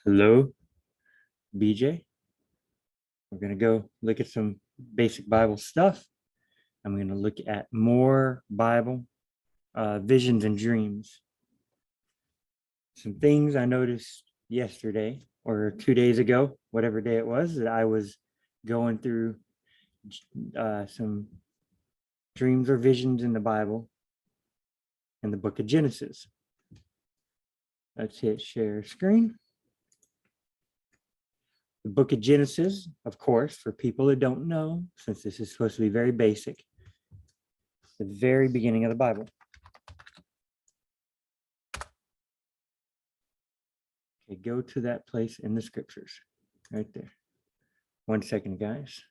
Hello, BJ. We're going to go look at some basic Bible stuff. I'm going to look at more Bible visions and dreams. Some things I noticed yesterday or 2 days ago, whatever day it was, that I was going through some dreams or visions in the Bible in the book of Genesis. Let's hit share screen. The book of Genesis, of course, for people that don't know, since this is supposed to be very basic, the very beginning of the Bible. Okay, go to that place in the scriptures, right there. 1 second, guys.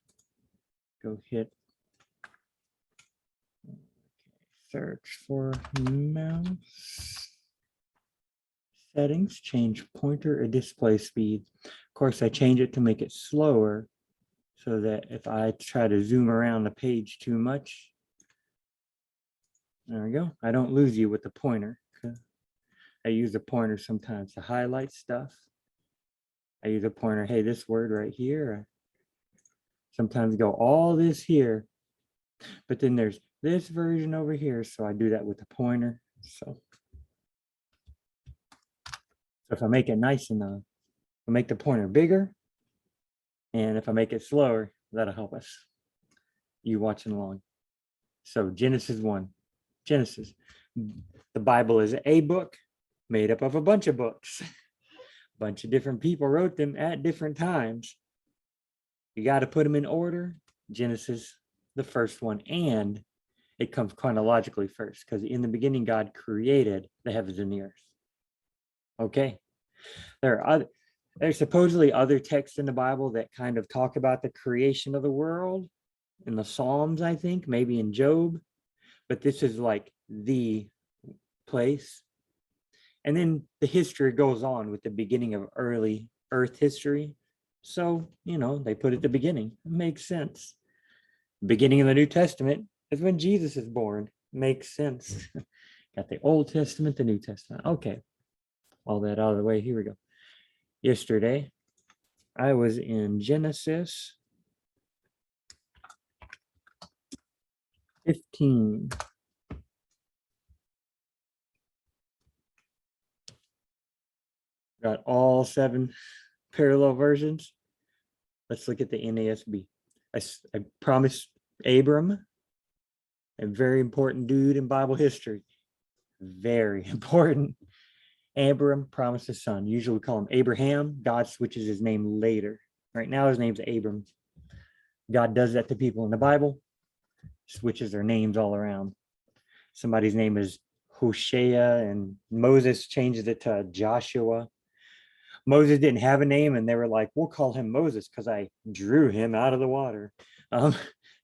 Go hit. Okay, search for mouse settings, change pointer or display speed. Of course, I change it to make it slower so that if I try to zoom around the page too much, there we go. I don't lose you with the pointer. I use a pointer sometimes to highlight stuff. I use a pointer, hey, this word right here. Sometimes go all this here, but then there's this version over here. So I do that with the pointer. So if I make it nice enough, I make the pointer bigger. And if I make it slower, that'll help us. You watching along. So Genesis 1, Genesis. The Bible is a book made up of a bunch of books. A bunch of different people wrote them at different times. You got to put them in order. Genesis, the first one, and it comes chronologically first, because in the beginning, God created the heavens and the earth. Okay. There's supposedly other texts in the Bible that kind of talk about the creation of the world in the Psalms, I think, maybe in Job, but this is like the place. And then the history goes on with the beginning of early earth history. So, they put at the beginning. It makes sense. Beginning of the New Testament is when Jesus is born. Makes sense. Got the Old Testament, the New Testament. Okay. All that out of the way. Here we go. Yesterday, I was in Genesis 15. Got all 7 parallel versions. Let's look at the NASB. I promised Abram, a very important dude in Bible history. Very important. Abram promised a son. Usually we call him Abraham. God switches his name later. Right now his name's Abram. God does that to people in the Bible. Switches their names all around. Somebody's name is Hosea, and Moses changes it to Joshua. Moses didn't have a name, and they were like, we'll call him Moses because I drew him out of the water.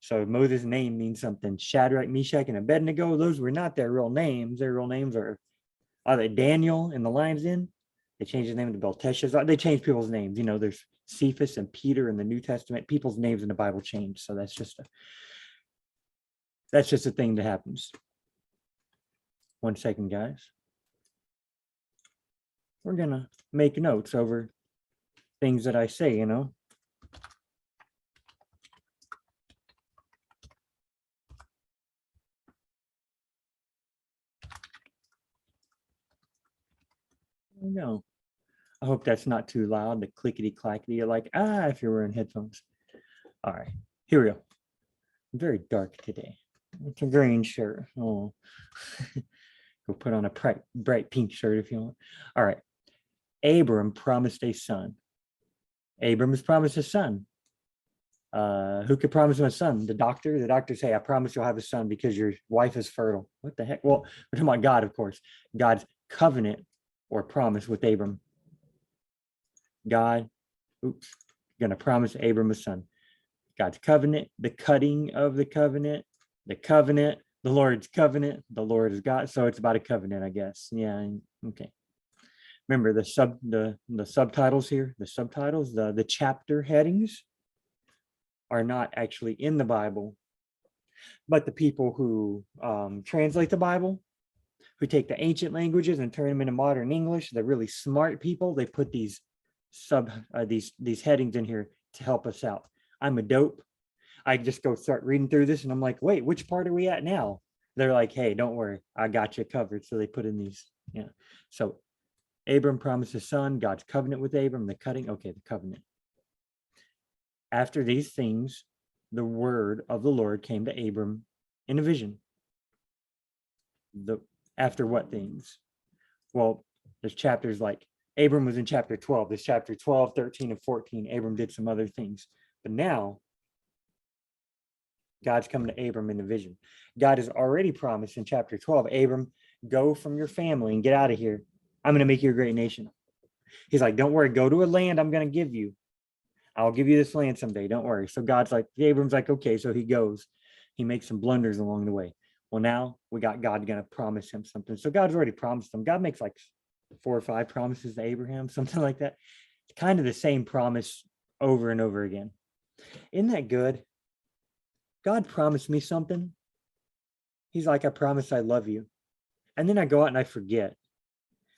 So Moses' name means something. Shadrach, Meshach, and Abednego, those were not their real names. Their real names are Daniel in the lion's den. They changed his name to Belteshazzar. They changed people's names. There's Cephas and Peter in the New Testament. People's names in the Bible change. So that's just a thing that happens. 1 second, guys. We're going to make notes over things that I say, There we go. I hope that's not too loud, the clickety-clackety. You're like, if you're wearing headphones. All right, here we go. Very dark today. It's a green shirt. Oh, go put on a bright pink shirt if you want. All right. Abram promised a son. Abram has promised a son. Who could promise him a son? The doctor? The doctor say, I promise you'll have a son because your wife is fertile. What the heck? Well, we're talking about God, of course. God's covenant or promise with Abram. God, going to promise Abram a son. God's covenant, the cutting of the covenant, the Lord's covenant, the Lord is God. So it's about a covenant, I guess. Yeah. Okay. Remember the subtitles here, the chapter headings are not actually in the Bible, but the people who translate the Bible, who take the ancient languages and turn them into modern English, the really smart people, they put these these headings in here to help us out. I'm a dope. I just go start reading through this and I'm like, wait, which part are we at now? They're like, hey, don't worry, I got you covered. So they put in these, yeah. So Abram promised his son, God's covenant with Abram, the cutting, okay, the covenant. After these things, the word of the Lord came to Abram in a vision. After what things? Well, there's chapters like Abram was in chapter 12. There's chapter 12, 13, and 14. Abram did some other things. But now, God's coming to Abram in a vision. God has already promised in chapter 12, Abram, go from your family and get out of here. I'm going to make you a great nation. He's like, don't worry, go to a land I'm going to give you. I'll give you this land someday. Don't worry. So God's like, Abram's like, okay. So he goes. He makes some blunders along the way. Well, now we got God going to promise him something. So God's already promised him. God makes like 4 or 5 promises to Abraham, something like that. It's kind of the same promise over and over again. Isn't that good? God promised me something. He's like, I promise I love you. And then I go out and I forget.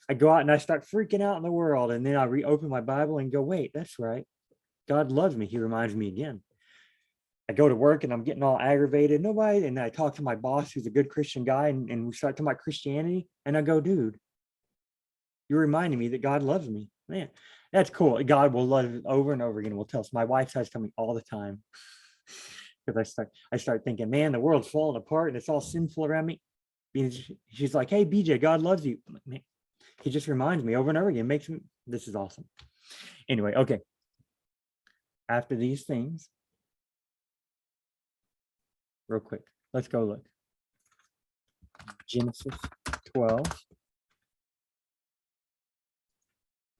I go out and I start freaking out in the world. And then I reopen my Bible and go, wait, that's right. God loves me. He reminds me again. I go to work and I'm getting all aggravated. Nobody. And I talk to my boss, who's a good Christian guy, and we start talking about Christianity. And I go, dude, you're reminding me that God loves me. Man, that's cool. God will love it over and over again. Will tell us. My wife tries to tell me all the time. Because I start thinking, man, the world's falling apart and it's all sinful around me. She's like, hey, BJ, God loves you. I'm like, man, he just reminds me over and over again. Makes me, this is awesome. Anyway, okay. After these things, real quick, let's go look. Genesis 12.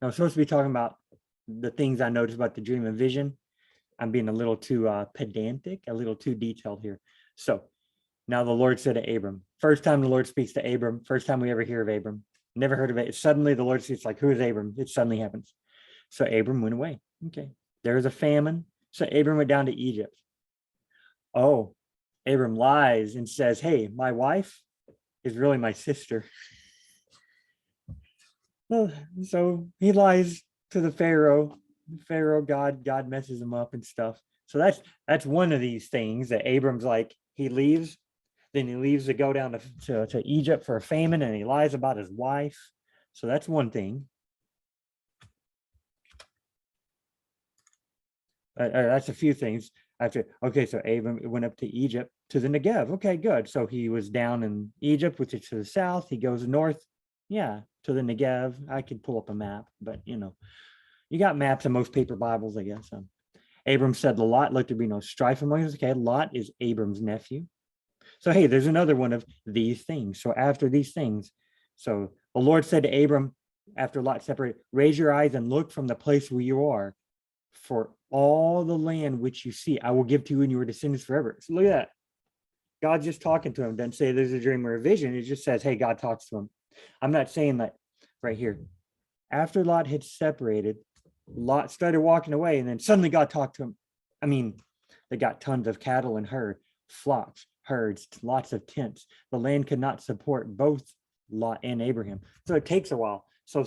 Now, I'm supposed to be talking about the things I noticed about the dream and vision. I'm being a little too pedantic, a little too detailed here. So now the Lord said to Abram, first time the Lord speaks to Abram, first time we ever hear of Abram, never heard of it. Suddenly the Lord speaks like, who is Abram? It suddenly happens. So Abram went away. Okay. There was a famine. So Abram went down to Egypt. Oh, Abram lies and says, hey, my wife is really my sister. Well, so he lies to the Pharaoh. God messes him up and stuff. So that's one of these things that Abram's like, he leaves, then he leaves to go down to Egypt for a famine, and he lies about his wife. So that's one thing. That's a few things. Okay, so Abram went up to Egypt, to the Negev. Okay, good. So he was down in Egypt, which is to the south. He goes north, yeah, to the Negev. I could pull up a map, but you got maps in most paper Bibles, I guess. Abram said to Lot, let there be no strife among us. Okay, Lot is Abram's nephew. So, hey, there's another one of these things. So after these things, so the Lord said to Abram, after Lot separated, raise your eyes and look from the place where you are, for all the land which you see, I will give to you and your descendants forever. So look at that. God's just talking to him. Doesn't say there's a dream or a vision. It just says, hey, God talks to him. I'm not saying that right here. After Lot had separated, Lot started walking away, and then suddenly God talked to him. I mean, they got tons of cattle and flocks, herds, lots of tents. The land could not support both Lot and Abraham. So it takes a while. So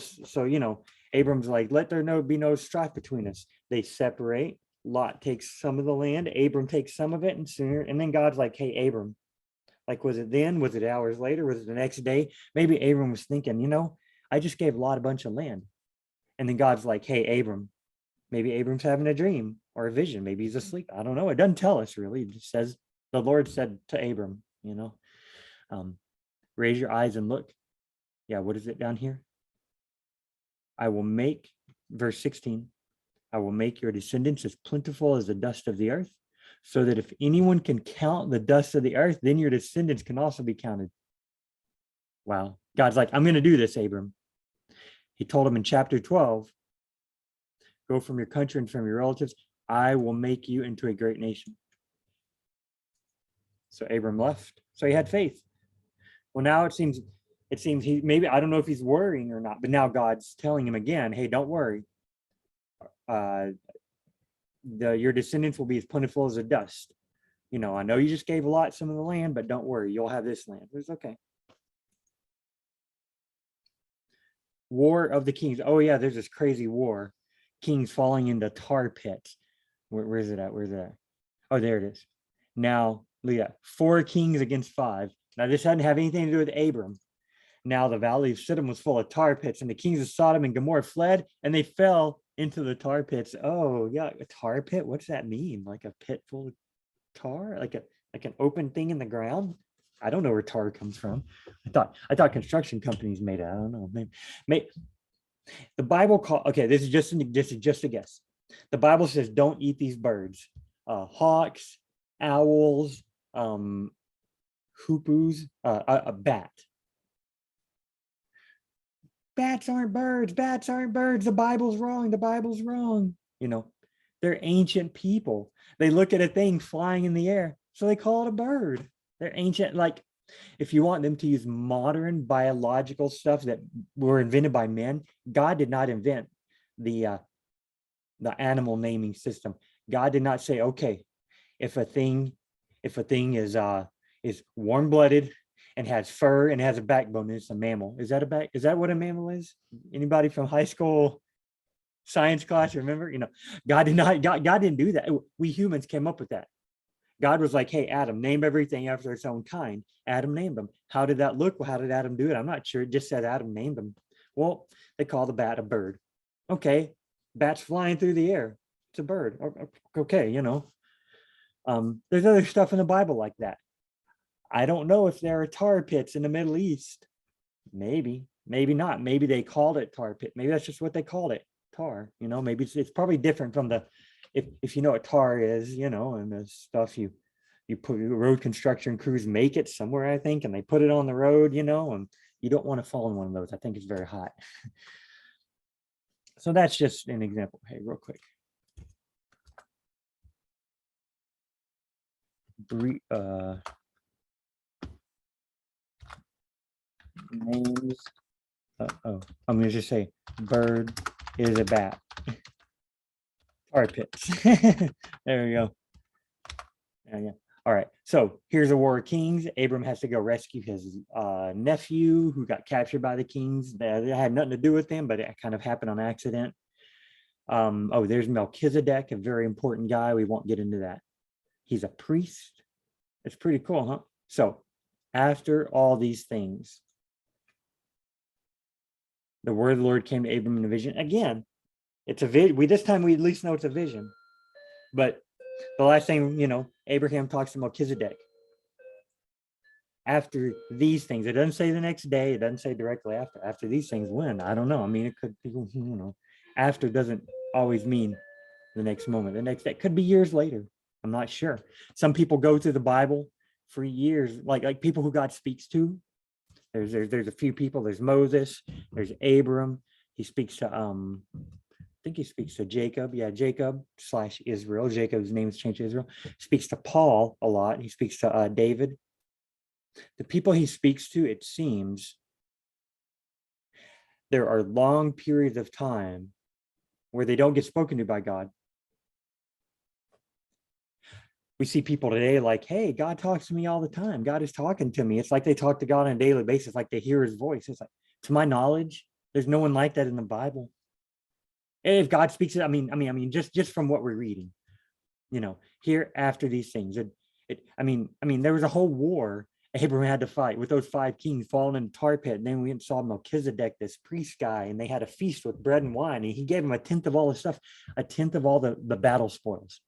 Abram's like, let there be no strife between us. They separate. Lot takes some of the land. Abram takes some of it, and then God's like, hey, Abram, like, was it then? Was it hours later? Was it the next day? Maybe Abram was thinking, I just gave Lot a bunch of land. And then God's like, hey, Abram, maybe Abram's having a dream or a vision. Maybe he's asleep. I don't know. It doesn't tell us really. It just says the Lord said to Abram, raise your eyes and look. Yeah, what is it down here? I will make, verse 16, I will make your descendants as plentiful as the dust of the earth, so that if anyone can count the dust of the earth, then your descendants can also be counted. Wow. God's like, I'm going to do this, Abram. He told him in chapter 12, go from your country and from your relatives. I will make you into a great nation. So Abram left. So he had faith. Well, now it seems he maybe, I don't know if he's worrying or not, but now God's telling him again, hey, don't worry. Your descendants will be as plentiful as the dust. I know you just gave Lot some of the land, but don't worry, you'll have this land. It's okay. War of the Kings. Oh yeah, there's this crazy war. kings falling into tar pits. Where is it at? Where's it at? Oh, there it is. Now, look at 4 kings against 5. Now, this hadn't have anything to do with Abram. Now, the valley of Sidon was full of tar pits, and the kings of Sodom and Gomorrah fled, and they fell into the tar pits. Oh, yeah, a tar pit? What does that mean? Like a pit full of tar? Like an open thing in the ground? I don't know where tar comes from. I thought construction companies made it. I don't know. Maybe the Bible call. Okay, this is just a guess. The Bible says don't eat these birds. Hawks, owls, hoopoes, a bat. Bats aren't birds. Bats aren't birds. The Bible's wrong. The Bible's wrong. You know, they're ancient people. They look at a thing flying in the air, so they call it a bird. They're ancient. Like, if you want them to use modern biological stuff that were invented by men, God did not invent the animal naming system. God did not say, okay, if a thing is warm-blooded and has fur and has a backbone, it's a mammal. Is that what a mammal is? Anybody from high school science class remember? You know, God didn't do that. We humans came up with that. God was like, hey, Adam, name everything after its own kind. Adam named them. How did that look? Well, how did Adam do it? I'm not sure. It just said Adam named them. Well, they call the bat a bird. Okay, bat's flying through the air. It's a bird. Okay, you know. There's other stuff in the Bible like that. I don't know if there are tar pits in the Middle East. Maybe not. Maybe they called it tar pit. Maybe that's just what they called it, tar. You know, maybe it's probably different from the, if you know what tar is, you know, and the stuff you put, road construction crews make it somewhere, I think, and they put it on the road, you know, and you don't want to fall in one of those. I think it's very hot. So that's just an example. Hey, real quick. Names. I'm going to just say bird is a bat. Tar pits. There we go. Yeah. All right. So here's a War of Kings. Abram has to go rescue his nephew who got captured by the kings. That had nothing to do with them, but it kind of happened on accident. Oh, there's Melchizedek, a very important guy. We won't get into that. He's a priest. It's pretty cool, huh? So after all these things, the word of the Lord came to Abram in a vision. Again, it's a vision. This time we at least know it's a vision. But the last thing, you know, Abraham talks to Melchizedek. After these things, it doesn't say the next day. It doesn't say directly after. After these things, when? I don't know. I mean, it could be, you know, after doesn't always mean the next moment. The next day could be years later. I'm not sure. Some people go through the Bible for years, like people who God speaks to. There's a few people. There's Moses. There's Abram. He speaks to I think he speaks to Jacob. Yeah, Jacob / Israel. Jacob's name is changed to Israel. Speaks to Paul a lot. He speaks to David. The people he speaks to, it seems, there are long periods of time where they don't get spoken to by God. We see people today like, hey, God talks to me all the time. God is talking to me. It's like they talk to God on a daily basis, like they hear his voice. It's like, to my knowledge, there's no one like that in the Bible. If God speaks it, I mean, just from what we're reading, you know, here after these things, I mean, there was a whole war Abraham had to fight with those 5 kings falling in the tar pit. And then we went and saw Melchizedek, this priest guy, and they had a feast with bread and wine. And he gave him a tenth of all the stuff, a tenth of all the battle spoils.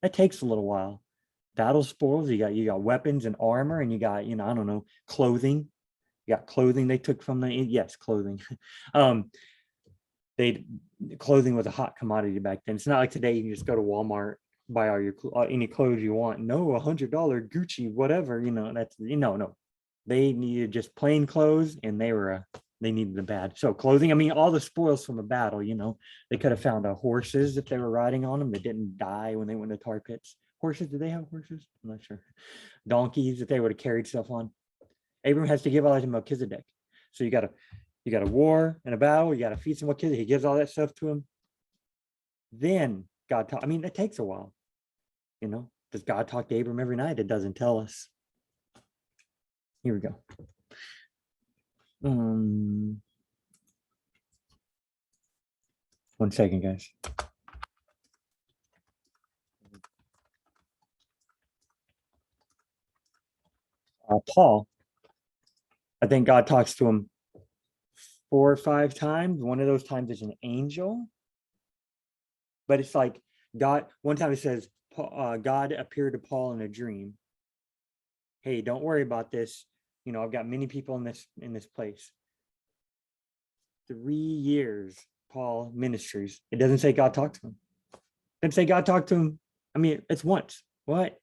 That takes a little while. Battle spoils, you got weapons and armor, and you got, you know, I don't know, clothing. You got clothing they took from clothing. Clothing was a hot commodity back then. It's not like today you can just go to Walmart, buy all your any clothes you want. No, $100 Gucci, whatever, you know, that's, you know, no. They needed just plain clothes, and they needed the bad. So clothing, I mean, all the spoils from a battle, you know, they could have found horses if they were riding on them that didn't die when they went to tar pits. Horses, did they have horses? I'm not sure. Donkeys that they would have carried stuff on. Abram has to give all that to Melchizedek. So you got a war and a battle, you got to feast him Melchizedek. He gives all that stuff to him. Then God talk. I mean, it takes a while. You know, does God talk to Abram every night? It doesn't tell us. Here we go. 1 second, guys. Paul, I think God talks to him 4 or 5 times. One of those times is an angel. But it's like God, one time it says, God appeared to Paul in a dream. Hey, don't worry about this. I've got many people in this place. 3 years, Paul ministries. It doesn't say God talked to him. It doesn't say God talked to him. I mean, it's once. What?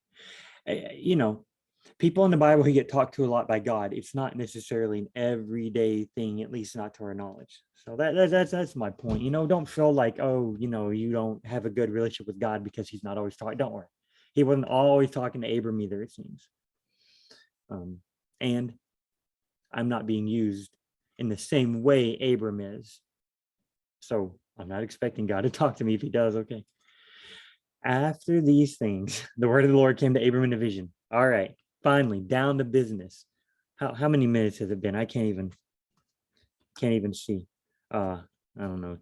People in the Bible who get talked to a lot by God, it's not necessarily an everyday thing, at least not to our knowledge. So that's my point. Don't feel like, you don't have a good relationship with God because he's not always talking. Don't worry. He wasn't always talking to Abram either, it seems. And I'm not being used in the same way Abram is. So I'm not expecting God to talk to me. If he does, okay. After these things, the word of the Lord came to Abram in a vision. All right, finally, down to business. How many minutes has it been? I can't even see. I don't know,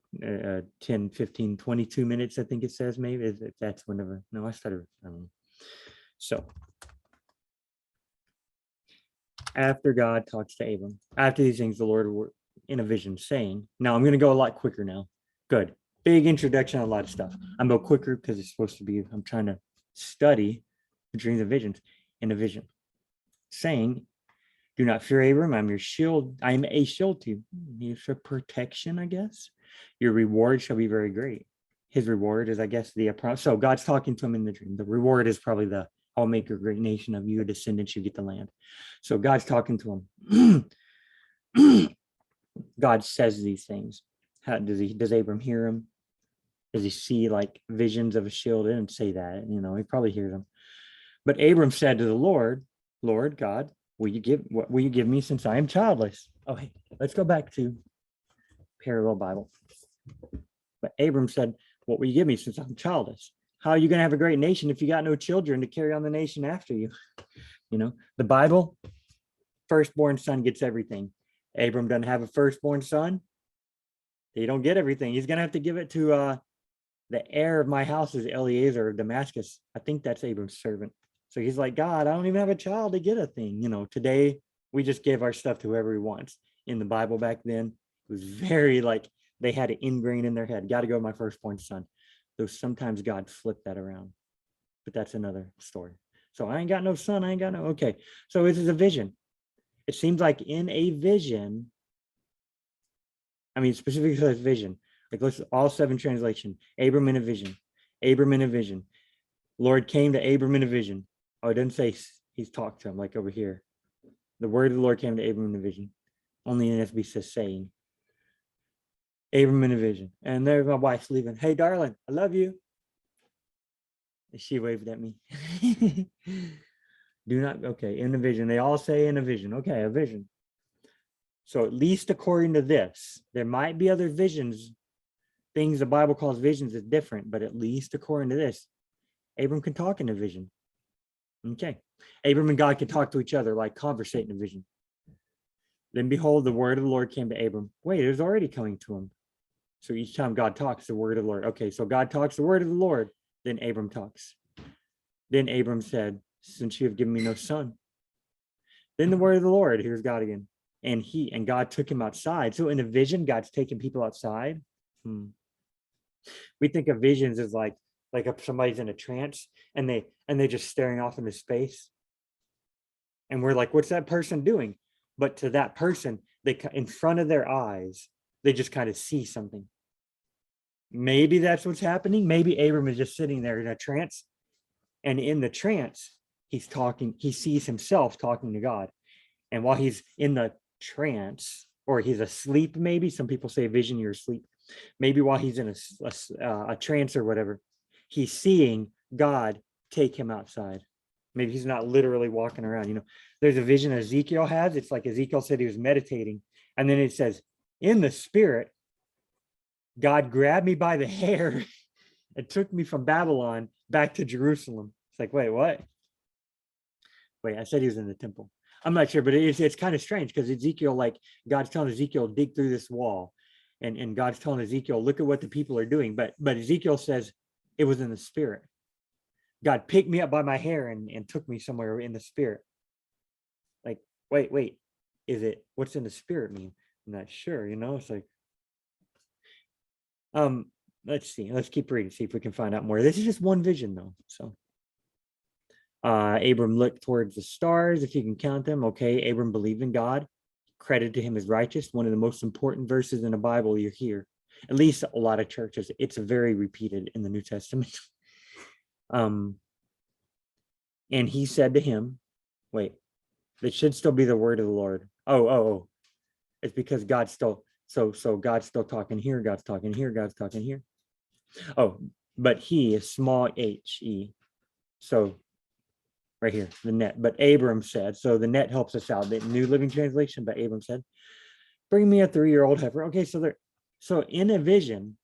10, 15, 22 minutes, I think it says, maybe. If that's whenever. No, I don't know. So after God talks to Abram, after these things, the Lord were in a vision saying, now I'm going to go a lot quicker now. Good. Big introduction, a lot of stuff. I'm going to go quicker because it's supposed to be, I'm trying to study the dreams and visions in a vision. Saying, do not fear, Abram. I'm your shield. I'm a shield to you. It's for protection, I guess. Your reward shall be very great. His reward is, I guess, so God's talking to him in the dream. The reward is probably I'll make a great nation of you, descendants, you get the land. So God's talking to him. God says these things. How does Abram hear him? Does he see like visions of a shield? He didn't say that, he probably hears them. But Abram said to the Lord, Lord God, what will you give me since I am childless? Oh, hey, let's go back to parallel Bible. But Abram said, what will you give me since I'm childless? How are you going to have a great nation if you got no children to carry on the nation after you? The Bible, firstborn son gets everything. Abram doesn't have a firstborn son. He don't get everything. He's going to have to give it to the heir of my house is Eliezer of Damascus. I think that's Abram's servant. So he's like, God, I don't even have a child to get a thing. Today we just give our stuff to whoever he wants. In the Bible back then, it was very like they had it ingrained in their head. Got to go with my firstborn son. Though sometimes God flipped that around. But that's another story. So I ain't got no son. Okay. So this is a vision. It seems like in a vision, specifically says vision. Like let's all 7 translation. Abram in a vision. Abram in a vision. Lord came to Abram in a vision. Oh, it doesn't say he's talked to him like over here. The word of the Lord came to Abram in a vision. Only in SB says saying. Abram in a vision. And there's my wife's leaving. Hey, darling, I love you. She waved at me. In a vision. They all say in a vision. Okay, a vision. So at least according to this, there might be other visions. Things the Bible calls visions is different, but at least according to this, Abram can talk in a vision. Okay. Abram and God can talk to each other, like conversate in a vision. Then behold, the word of the Lord came to Abram. Wait, it was already coming to him. So each time God talks, the word of the Lord. Okay, so God talks the word of the Lord. Then Abram talks. Then Abram said, since you have given me no son. Then the word of the Lord, here's God again. And God took him outside. So in a vision, God's taking people outside. We think of visions as like if somebody's in a trance and they're just staring off into space. And we're like, what's that person doing? But to that person, in front of their eyes, they just kind of see something. Maybe that's what's happening. Maybe Abram is just sitting there in a trance. And in the trance, he's talking, he sees himself talking to God. And while he's in the trance, or he's asleep, maybe some people say vision, you're asleep. Maybe while he's in a trance or whatever, he's seeing God take him outside. Maybe he's not literally walking around. There's a vision Ezekiel has. It's like Ezekiel said he was meditating. And then it says, in the spirit, God grabbed me by the hair and took me from Babylon back to Jerusalem. It's like, wait, what? Wait, I said he was in the temple. I'm not sure, but it's kind of strange because Ezekiel, like God's telling Ezekiel, dig through this wall. And God's telling Ezekiel, look at what the people are doing. But Ezekiel says it was in the spirit. God picked me up by my hair and took me somewhere in the spirit. Like, wait, is it, what's in the spirit mean? I'm not sure, it's like, let's see, let's keep reading, see if we can find out more. This is just one vision though. So Abram looked towards the stars, if you can count them. Okay, Abram believed in God, credited to him as righteous. One of the most important verses in the Bible you hear, at least a lot of churches. It's very repeated in the New Testament. And he said to him, wait, that should still be the word of the Lord. Oh, it's because God's still, so God's still talking here, God's talking here, God's talking here. Oh, but he is small h-e. So right here, the net. But Abram said, so the net helps us out. The New Living Translation, but Abram said, bring me a 3-year-old heifer. Okay, so in a vision,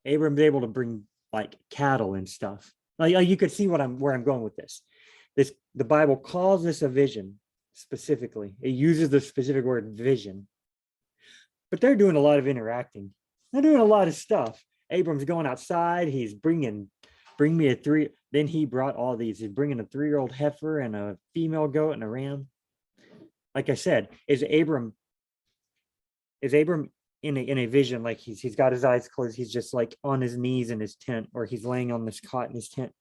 Abram's able to bring like cattle and stuff. Like you could see where I'm going with this. The Bible calls this a vision specifically. It uses the specific word vision. But they're doing a lot of interacting. They're doing a lot of stuff. Abram's going outside. He's bring me a 3. Then he brought all these. He's bringing a 3-year-old heifer and a female goat and a ram. Like I said, is Abram in a vision, like he's got his eyes closed, he's just like on his knees in his tent, or he's laying on this cot in his tent,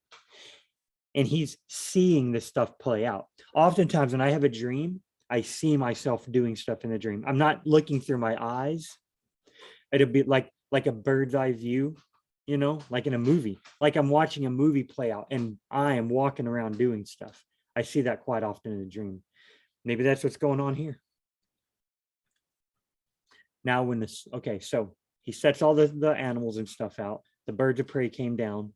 and he's seeing this stuff play out. Oftentimes when I have a dream, I see myself doing stuff in the dream. I'm not looking through my eyes. It'll be like a bird's eye view, like in a movie, like I'm watching a movie play out and I am walking around doing stuff. I see that quite often in a dream. Maybe that's what's going on here. Now so he sets all the animals and stuff out. The birds of prey came down.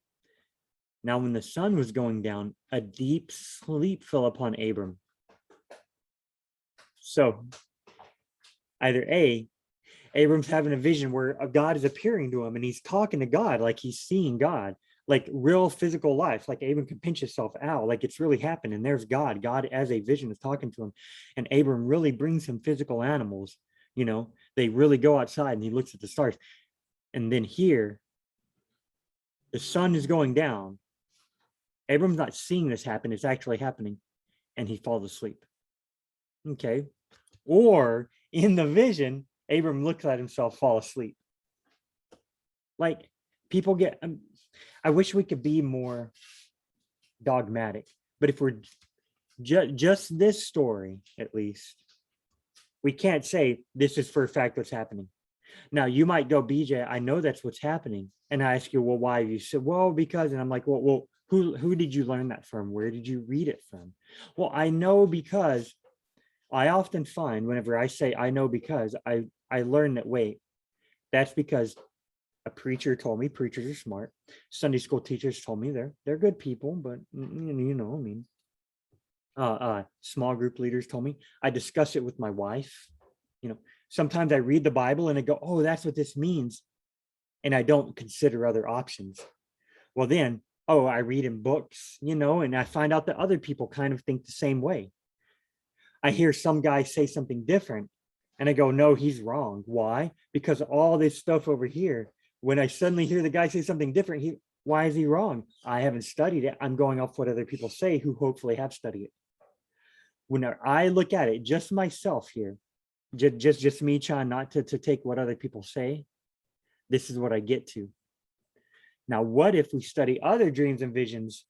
Now when the sun was going down, a deep sleep fell upon Abram. So either Abram's having a vision where God is appearing to him and he's talking to God, like he's seeing God, like real physical life, like Abram can pinch himself out, like it's really happening. There's God. God as a vision is talking to him. And Abram really brings him physical animals. They really go outside and he looks at the stars. And then here, the sun is going down. Abram's not seeing this happen. It's actually happening. And he falls asleep. Okay. Or in the vision, Abram looks at himself fall asleep. Like people get, I wish we could be more dogmatic, but if we're just this story, at least, we can't say this is for a fact what's happening. Now you might go, BJ, I know that's what's happening. And I ask you, well, why? You said, well, because, and I'm like, well, who did you learn that from? Where did you read it from? Well, I know because I often find whenever I say I know because I learn that, wait, that's because a preacher told me. Preachers are smart. Sunday school teachers told me they're good people, but small group leaders told me. I discuss it with my wife. Sometimes I read the Bible and I go, oh, that's what this means. And I don't consider other options. Well, then, I read in books, and I find out that other people kind of think the same way. I hear some guy say something different and I go, no, he's wrong. Why? Because all this stuff over here, when I suddenly hear the guy say something different, why is he wrong? I haven't studied it. I'm going off what other people say who hopefully have studied it. When I look at it, just myself here, just me trying not to take what other people say, this is what I get to. Now, what if we study other dreams and visions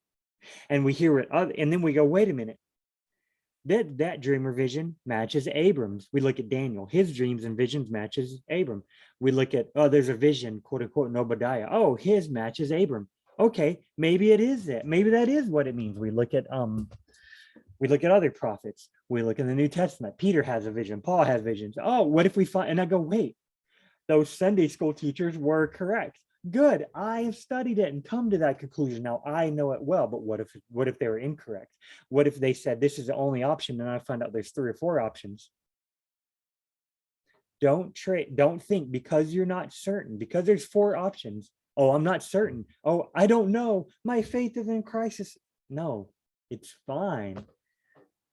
and we hear it, and then we go, wait a minute, that dream or vision matches Abram's. We look at Daniel, his dreams and visions matches Abram. We look at, there's a vision, quote unquote, in Obadiah. Oh, his matches Abram. Okay, maybe it is that. Maybe that is what it means. We look at other prophets. We look in the New Testament. Peter has a vision. Paul has visions. Oh, what if we find, and I go, wait, those Sunday school teachers were correct. Good. I have studied it and come to that conclusion. Now I know it well, but what if they were incorrect? What if they said this is the only option and I find out there's 3 or 4 options? Don't think because you're not certain, because there's 4 options. Oh, I'm not certain. Oh, I don't know. My faith is in crisis. No, it's fine.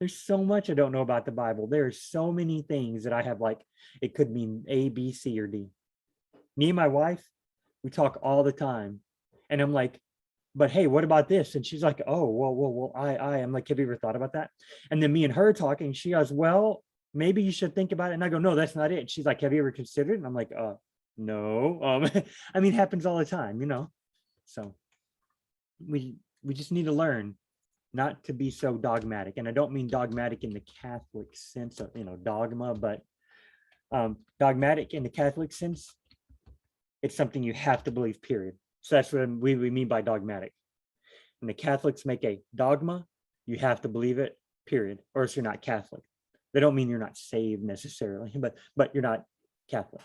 There's so much I don't know about the Bible. There are so many things that I have, like, it could mean A, B, C, or D. Me and my wife, we talk all the time. And I'm like, but hey, what about this? And she's like, oh, well, I'm like, have you ever thought about that? And then me and her talking, she goes, well, maybe you should think about it. And I go, no, that's not it. She's like, have you ever considered it? And I'm like, no. I mean, it happens all the time, So we just need to learn not to be so dogmatic. And I don't mean dogmatic in the Catholic sense of, dogma, but dogmatic in the Catholic sense, it's something you have to believe, period. So that's what we mean by dogmatic. When the Catholics make a dogma, you have to believe it, period, or else you're not Catholic. They don't mean you're not saved necessarily, but you're not Catholic.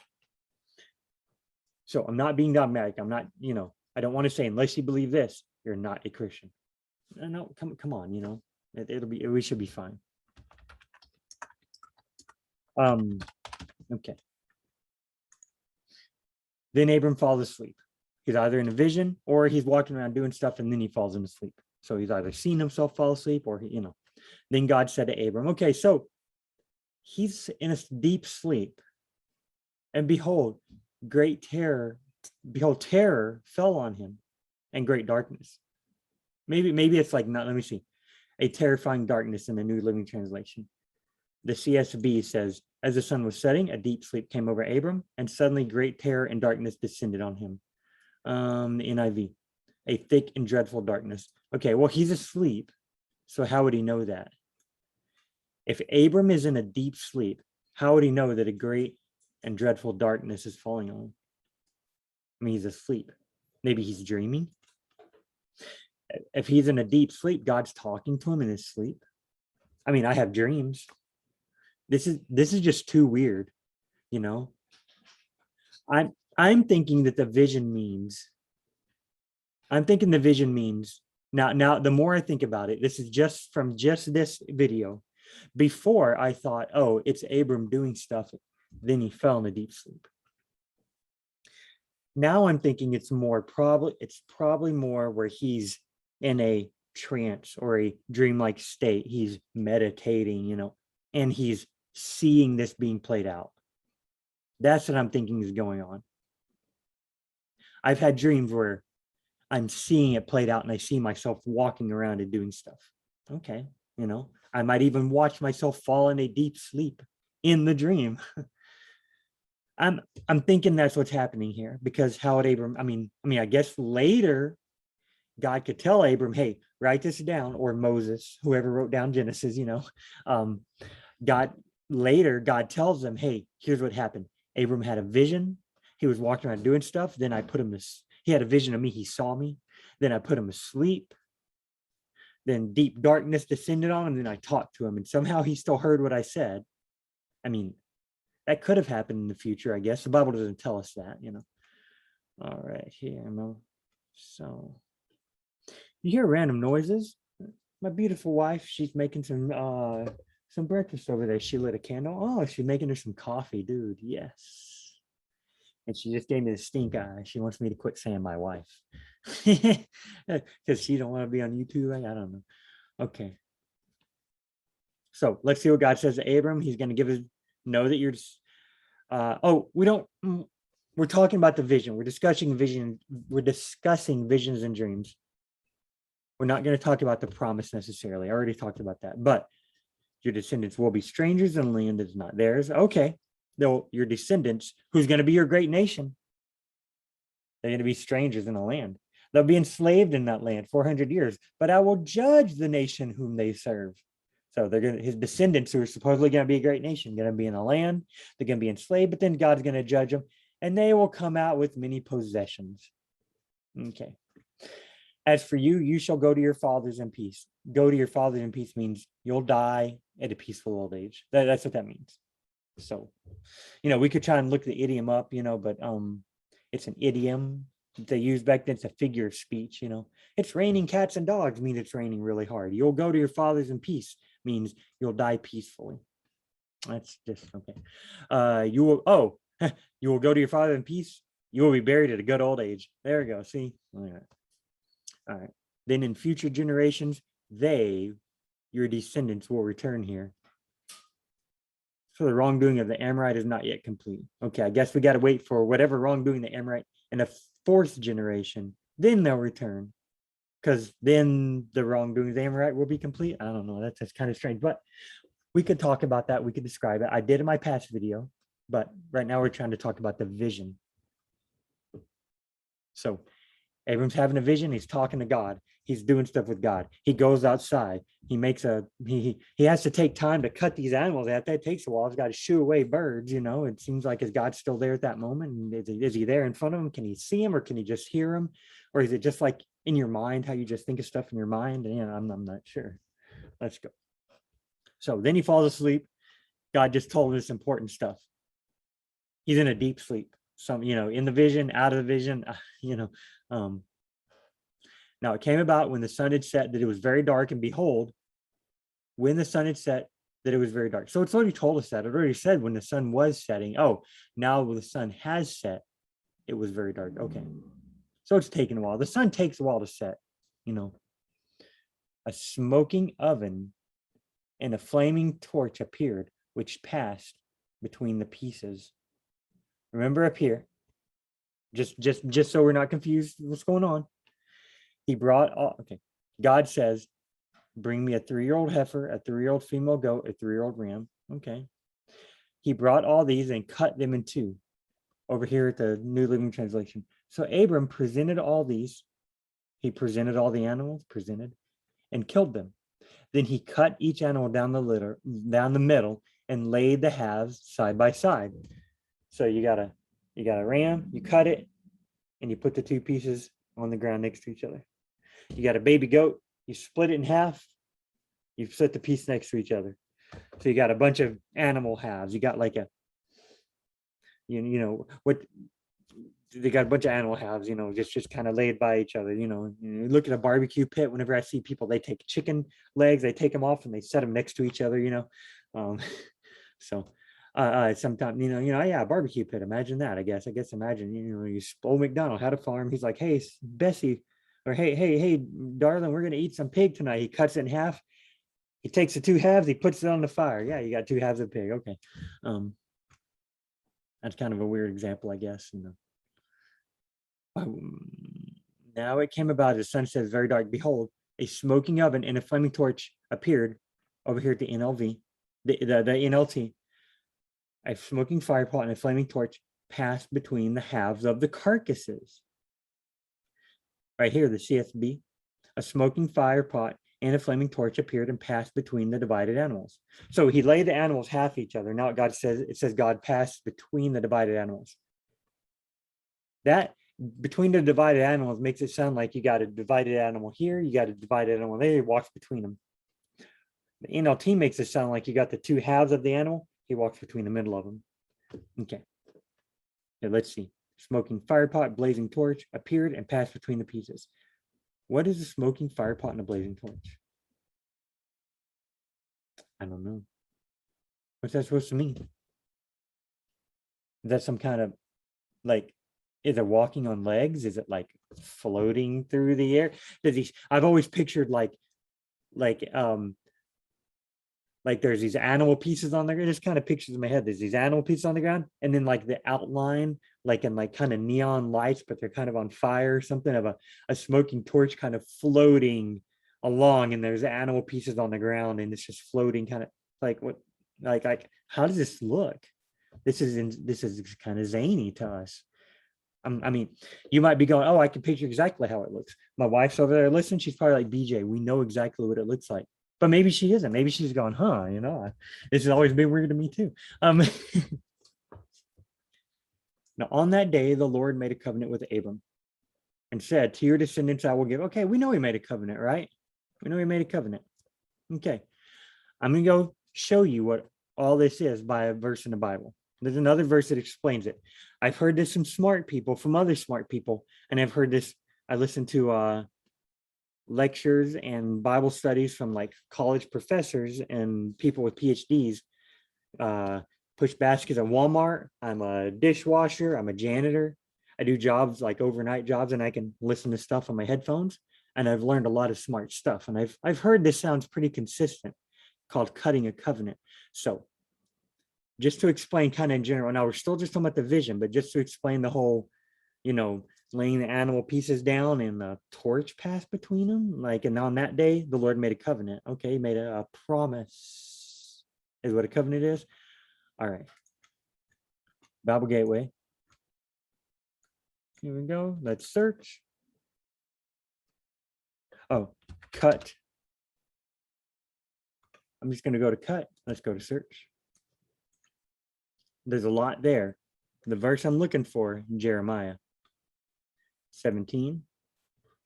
So I'm not being dogmatic. I'm not, I don't want to say unless you believe this, you're not a Christian. No, come on, we should be fine. Okay. Then Abram falls asleep. He's either in a vision or he's walking around doing stuff and then he falls into sleep. So he's either seen himself fall asleep or Then God said to Abram, okay, so he's in a deep sleep. And behold, terror fell on him and great darkness. Maybe it's like, let me see. A terrifying darkness in the New Living Translation. The CSB says, as the sun was setting, a deep sleep came over Abram, and suddenly great terror and darkness descended on him. The NIV, a thick and dreadful darkness. Okay, well, he's asleep. So how would he know that? If Abram is in a deep sleep, how would he know that a great and dreadful darkness is falling on him? I mean, he's asleep. Maybe he's dreaming. If he's in a deep sleep, God's talking to him in his sleep. I mean, I have dreams. This is just too weird, I'm thinking that the vision means. Now the more I think about it, this is just from this video. Before I thought, oh, it's Abram doing stuff, then he fell in a deep sleep. Now I'm thinking it's probably more where he's in a trance or a dreamlike state. He's meditating, and he's seeing this being played out. That's what I'm thinking is going on. I've had dreams where I'm seeing it played out and I see myself walking around and doing stuff. Okay, I might even watch myself fall in a deep sleep in the dream. I'm thinking that's what's happening here, because how would Abram, I mean, I guess later God could tell Abram, hey, write this down, or Moses, whoever wrote down Genesis, God tells them, hey, here's what happened. Abram had a vision. He was walking around doing stuff. Then I put him he had a vision of me. He saw me. Then I put him asleep. Then deep darkness descended on him. Then I talked to him, and somehow he still heard what I said. I mean, that could have happened in the future, I guess. The Bible doesn't tell us that, All right, here. So you hear random noises. My beautiful wife, she's making some breakfast over there. She lit a candle. Oh, she's making her some coffee, dude. Yes. And she just gave me the stink eye. She wants me to quit saying my wife. Because she don't want to be on YouTube. I don't know. Okay. So let's see what God says to Abram. He's going to give us, know that you're we're talking about the vision. We're discussing vision. We're discussing visions and dreams. We're not going to talk about the promise necessarily. I already talked about that. But your descendants will be strangers in a land that is not theirs. Okay. Your descendants, who's going to be your great nation, they're going to be strangers in a land. They'll be enslaved in that land 400 years. But I will judge the nation whom they serve. So his descendants, who are supposedly going to be a great nation, going to be in a land. They're going to be enslaved, but then God's going to judge them, and they will come out with many possessions. Okay. As for you, you shall go to your fathers in peace. Go to your fathers in peace means you'll die at a peaceful old age. That's what that means. So, we could try and look the idiom up, but it's an idiom that they used back then. It's a figure of speech, It's raining cats and dogs means it's raining really hard. You'll go to your fathers in peace means you'll die peacefully. That's just okay. You will go to your father in peace. You will be buried at a good old age. There we go. See? All right. Then in future generations, your descendants will return here. So the wrongdoing of the Amorite is not yet complete. Okay, I guess we got to wait for whatever wrongdoing the Amorite in the fourth generation, then they'll return. Because then the wrongdoing of the Amorite will be complete. I don't know. That's kind of strange, but we could talk about that. We could describe it. I did in my past video, but right now we're trying to talk about the vision. So Abram's having a vision. He's talking to God. He's doing stuff with God. He goes outside. He makes he has to take time to cut these animals out. That takes a while. He's got to shoo away birds. It seems like, is God still there at that moment? And is he there in front of him? Can he see him, or can he just hear him? Or is it just like in your mind, how you just think of stuff in your mind? And I'm not sure. Let's go. So then he falls asleep. God just told him this important stuff. He's in a deep sleep. In the vision, out of the vision, now it came about when the sun had set that it was very dark, and behold, when the sun had set, that it was very dark. So it's already told us that. It already said when the sun was setting. Oh, now the sun has set, it was very dark. Okay. So it's taken a while. The sun takes a while to set. A smoking oven and a flaming torch appeared, which passed between the pieces. Remember up here, just so we're not confused what's going on. He brought God says, bring me a 3-year-old heifer, a 3-year-old female goat, a 3-year-old ram. Okay. He brought all these and cut them in two over here at the New Living Translation. So Abram presented all these. He presented all the animals, and killed them. Then he cut each animal down the middle, and laid the halves side by side. So you got a ram, you cut it, and you put the two pieces on the ground next to each other. You got a baby goat, you split it in half, you split the piece next to each other. So you got a bunch of animal halves. You got like they got a bunch of animal halves, just kind of laid by each other. You look at a barbecue pit. Whenever I see people, they take chicken legs, they take them off and they set them next to each other. Sometimes yeah, barbecue pit. Imagine that. I guess imagine old McDonald had a farm. He's like, hey Bessie, or hey darling, we're gonna eat some pig tonight. He cuts it in half. He takes the two halves. He puts it on the fire. Yeah, you got two halves of pig. Okay, that's kind of a weird example, I guess. Now it came about, as the sun says, very dark. Behold, a smoking oven and a flaming torch appeared over here at the NLV, the NLT. A smoking fire pot and a flaming torch passed between the halves of the carcasses. Right here, the CSB. A smoking fire pot and a flaming torch appeared and passed between the divided animals. So he laid the animals half each other. Now it says God passed between the divided animals. That between the divided animals makes it sound like you got a divided animal here, you got a divided animal there, he walks between them. The NLT makes it sound like you got the two halves of the animal, he walks between the middle of them. Okay. Now let's see. Smoking fire pot, blazing torch appeared and passed between the pieces. What is a smoking fire pot and a blazing torch? I don't know. What's that supposed to mean? Is that some kind of like, is it walking on legs? Is it like floating through the air? I've always pictured like there's these animal pieces on the ground. Just kind of pictures in my head. There's these animal pieces on the ground, and then like the outline, like in like kind of neon lights, but they're kind of on fire, something of a smoking torch kind of floating along, and there's animal pieces on the ground, and it's just floating, kind of like what, like how does this look? This is kind of zany to us. I mean, you might be going, oh, I can picture exactly how it looks. My wife's over there listening. She's probably like, BJ, we know exactly what it looks like. But maybe she isn't. Maybe she's going, this has always been weird to me too. Now, on that day, the Lord made a covenant with Abram and said, to your descendants, I will give. Okay, we know he made a covenant, right? We know he made a covenant. Okay. I'm going to go show you what all this is by a verse in the Bible. There's another verse that explains it. I've heard this from smart people, from other smart people, and I've heard this. I listened to lectures and Bible studies from like college professors and people with PhDs. Push baskets at Walmart. I'm a dishwasher. I'm a janitor. I do jobs like overnight jobs, and I can listen to stuff on my headphones. And I've learned a lot of smart stuff. And I've heard this sounds pretty consistent, called cutting a covenant. So just to explain kind of in general. Now we're still just talking about the vision, but just to explain the whole, laying the animal pieces down and the torch passed between them. Like, and on that day, the Lord made a covenant. Okay, he made a promise, is what a covenant is. All right. Bible Gateway. Here we go. Let's search. Oh, cut. I'm just going to go to cut. Let's go to search. There's a lot there. The verse I'm looking for, Jeremiah 17.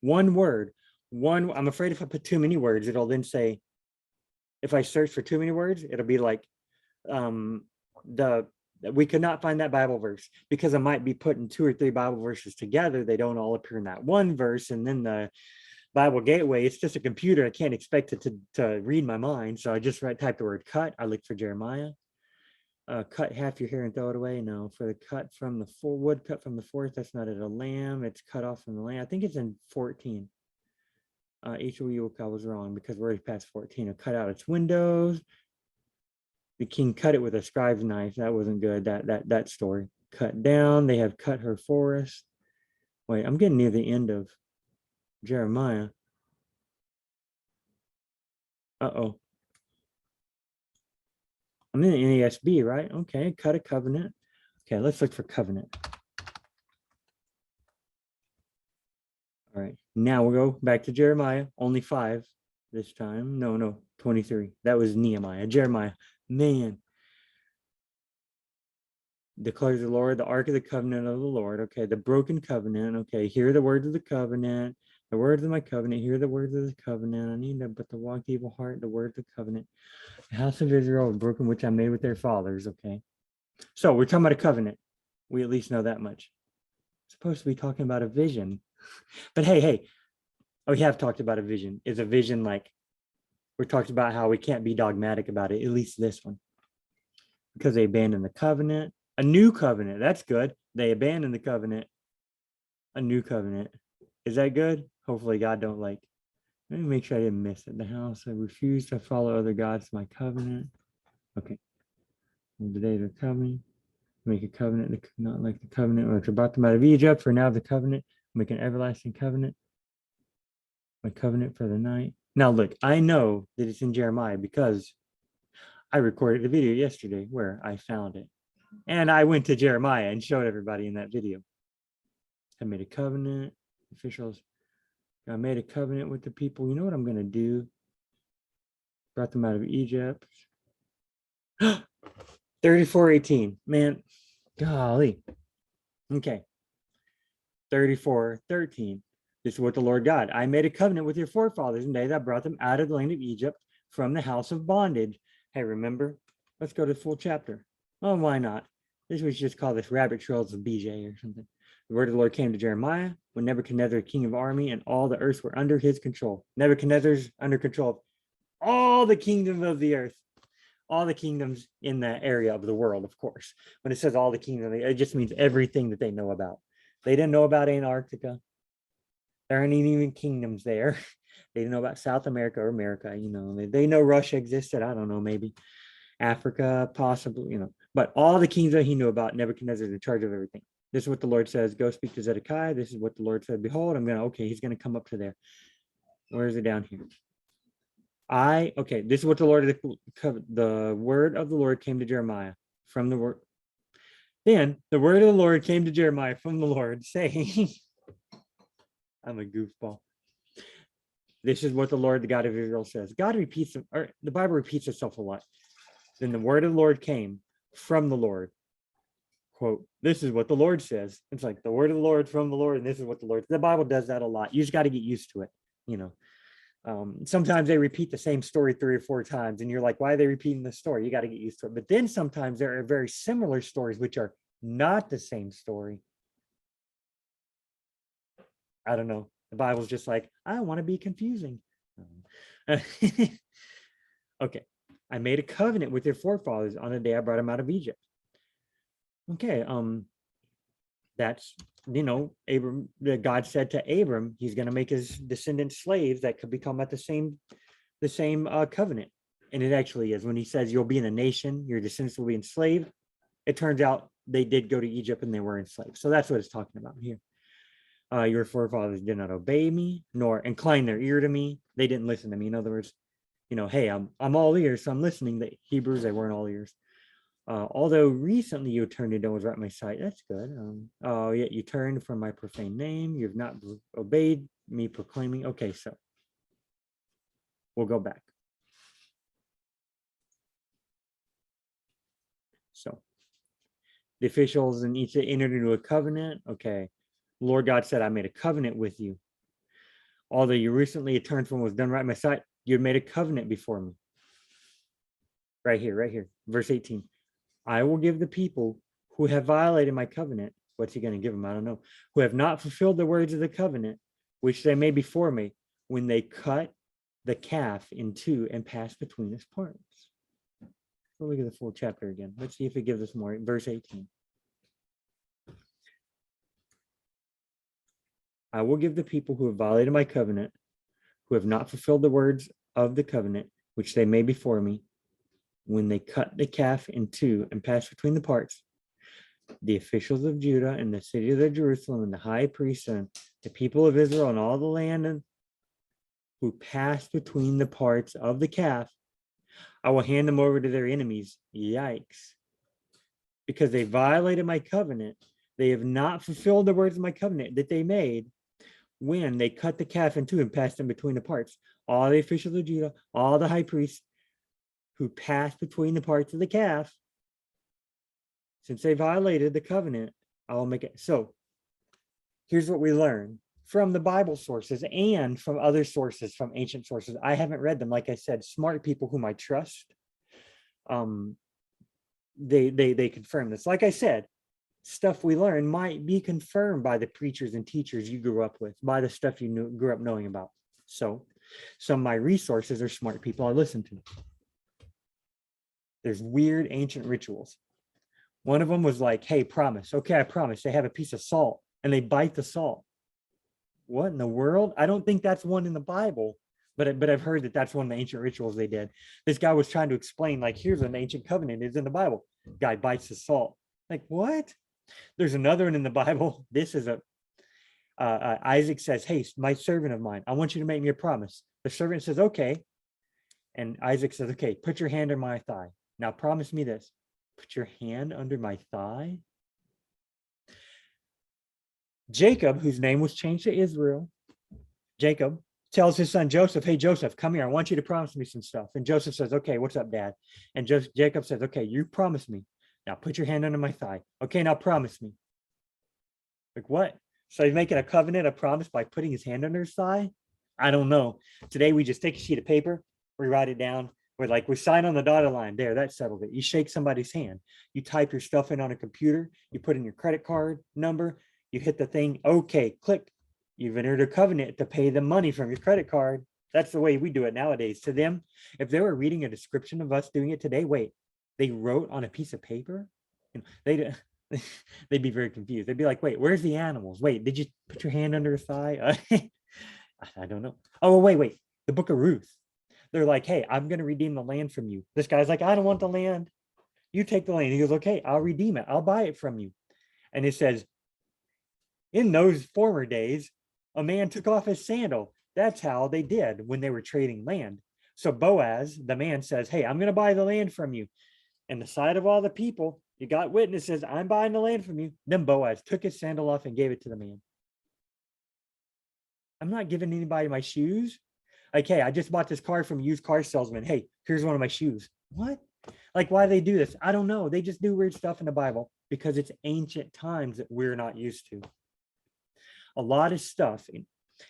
One word. I'm afraid if I put too many words, it'll then say, if I search for too many words, it'll be like we could not find that Bible verse, because I might be putting 2 or 3 Bible verses together. They don't all appear in that one verse. And then the Bible Gateway, it's just a computer. I can't expect it to read my mind. So I just type the word cut. I look for Jeremiah. Cut half your hair and throw it away. No, for the cut from the wood cut from the forest, that's not a lamb. It's cut off from the land. I think it's in 14. I was wrong, because we're already past 14. I cut out its windows. The king cut it with a scribe's knife. That wasn't good. That story. Cut down. They have cut her forest. Wait, I'm getting near the end of Jeremiah. Uh-oh. I'm in the NASB, right? Okay, cut a covenant. Okay, let's look for covenant. All right, now we'll go back to Jeremiah. Only 5 this time. No, 23. That was Nehemiah. Jeremiah, man. Declares the Lord, the ark of the covenant of the Lord. Okay, the broken covenant. Okay, hear the words of the covenant. The words of my covenant. Hear the words of the covenant. I need to but the walk evil heart, the words of the covenant. The house of Israel broken, which I made with their fathers. Okay, so we're talking about a covenant. We at least know that much. It's supposed to be talking about a vision. But hey, we have talked about a vision. Is a vision like, we're talking about how we can't be dogmatic about it, at least this one. Because they abandoned the covenant. A new covenant, that's good. They abandoned the covenant. A new covenant. Is that good? Hopefully God don't let me make sure I didn't miss it. The house, I refuse to follow other gods, my covenant. Okay. And the day they're coming. Make a covenant, not like the covenant which brought them out of Egypt, for now the covenant, make an everlasting covenant. My covenant for the night. Now look, I know that it's in Jeremiah because I recorded a video yesterday where I found it. And I went to Jeremiah and showed everybody in that video. I made a covenant, officials. I made a covenant with the people. You know what I'm going to do? Brought them out of Egypt. 34:18. Man, golly. Okay. 34:13. This is what the Lord God. I made a covenant with your forefathers in the day that brought them out of the land of Egypt from the house of bondage. Hey, remember? Let's go to the full chapter. Oh, why not? This was just called this rabbit trails of BJ or something. The word of the Lord came to Jeremiah when Nebuchadnezzar, king of army, and all the earth were under his control. Nebuchadnezzar's under control of all the kingdom of the earth, all the kingdoms in that area of the world, of course. When it says all the kingdom, it just means everything that they know about. They didn't know about Antarctica. There aren't even kingdoms there. They didn't know about South America or America. They know Russia existed. I don't know, maybe Africa, possibly, but all the kingdoms he knew about, Nebuchadnezzar is in charge of everything. This is what the Lord says. Go speak to Zedekiah. This is what the Lord said. Behold, he's going to come up to there. Where is it down here? This is what the word of the Lord came to Jeremiah from the word. Then the word of the Lord came to Jeremiah from the Lord saying, I'm a goofball. This is what the Lord, the God of Israel says. God repeats, or the Bible repeats itself a lot. Then the word of the Lord came from the Lord. Quote, this is what the Lord says. It's like the word of the Lord from the Lord, and this is what the Lord. The Bible does that a lot. You just got to get used to it. Sometimes they repeat the same story 3 or 4 times, and you're like, why are they repeating the story? You got to get used to it. But then sometimes there are very similar stories which are not the same story. I don't know. The Bible's just like, I don't want to be confusing. Okay. I made a covenant with your forefathers on the day I brought them out of Egypt. Okay. That's, Abram, God said to Abram, he's going to make his descendants slaves that could become at the same covenant. And it actually is. When he says you'll be in a nation, your descendants will be enslaved, it turns out they did go to Egypt and they were enslaved. So that's what it's talking about here. Your forefathers did not obey me, nor incline their ear to me. They didn't listen to me. In other words, hey, I'm all ears, so I'm listening. The Hebrews, they weren't all ears. Although recently you turned and was right at my sight. That's good. Yet you turned from my profane name. You have not obeyed me proclaiming. Okay, so we'll go back. So the officials in each entered into a covenant. Okay. Lord God said, I made a covenant with you. Although you recently had turned from what was done right in my sight, you had made a covenant before me. Right here, verse 18. I will give the people who have violated my covenant. What's he going to give them? I don't know. Who have not fulfilled the words of the covenant, which they made before me, when they cut the calf in two and passed between its parts. So look at the full chapter again. Let's see if it gives us more. Verse 18. I will give the people who have violated my covenant, who have not fulfilled the words of the covenant, which they made before me, when they cut the calf in two and passed between the parts, the officials of Judah and the city of Jerusalem and the high priests and the people of Israel and all the land who passed between the parts of the calf, I will hand them over to their enemies. Yikes. Because they violated my covenant. They have not fulfilled the words of my covenant that they made when they cut the calf in two and passed them between the parts. All the officials of Judah, all the high priests who passed between the parts of the calf, since they violated the covenant, I will make it. So here's what we learn from the Bible sources and from other sources, from ancient sources. I haven't read them. Like I said, smart people whom I trust, they confirm this. Like I said, stuff we learn might be confirmed by the preachers and teachers you grew up with, by the stuff you grew up knowing about. So some of my resources are smart people I listen to. There's weird ancient rituals. One of them was like, hey, promise. Okay, I promise. They have a piece of salt and they bite the salt. What in the world? I don't think that's one in the Bible, but I've heard that that's one of the ancient rituals they did. This guy was trying to explain, like, here's an ancient covenant is in the Bible. Guy bites the salt. Like, what? There's another one in the Bible. This is Isaac says, hey, my servant of mine, I want you to make me a promise. The servant says, okay. And Isaac says, okay, put your hand on my thigh. Now promise me this. Put your hand under my thigh. Jacob, whose name was changed to Israel, Jacob tells his son Joseph, hey, Joseph, come here. I want you to promise me some stuff. And Joseph says, okay, what's up, Dad? And Jacob says, okay, you promised me. Now put your hand under my thigh. Okay, now promise me. Like, what? So he's making a covenant, a promise by putting his hand under his thigh? I don't know. Today we just take a sheet of paper, we write it down. We sign on the dotted line. There, that settled it. You shake somebody's hand. You type your stuff in on a computer. You put in your credit card number. You hit the thing. Okay, click. You've entered a covenant to pay the money from your credit card. That's the way we do it nowadays. To them, if they were reading a description of us doing it today, wait, they wrote on a piece of paper? They'd be very confused. They'd be like, wait, where's the animals? Wait, did you put your hand under his thigh? I don't know. Oh, wait. The book of Ruth. They're like, hey, I'm going to redeem the land from you. This guy's like, I don't want the land. You take the land. He goes, okay, I'll redeem it. I'll buy it from you. And it says, in those former days, a man took off his sandal. That's how they did when they were trading land. So Boaz, the man, says, hey, I'm going to buy the land from you. And the sight of all the people, you got witnesses, I'm buying the land from you. Then Boaz took his sandal off and gave it to the man. I'm not giving anybody my shoes. Like, hey, I just bought this car from a used car salesman. Hey, here's one of my shoes. What? Like, why they do this? I don't know. They just do weird stuff in the Bible because it's ancient times that we're not used to. A lot of stuff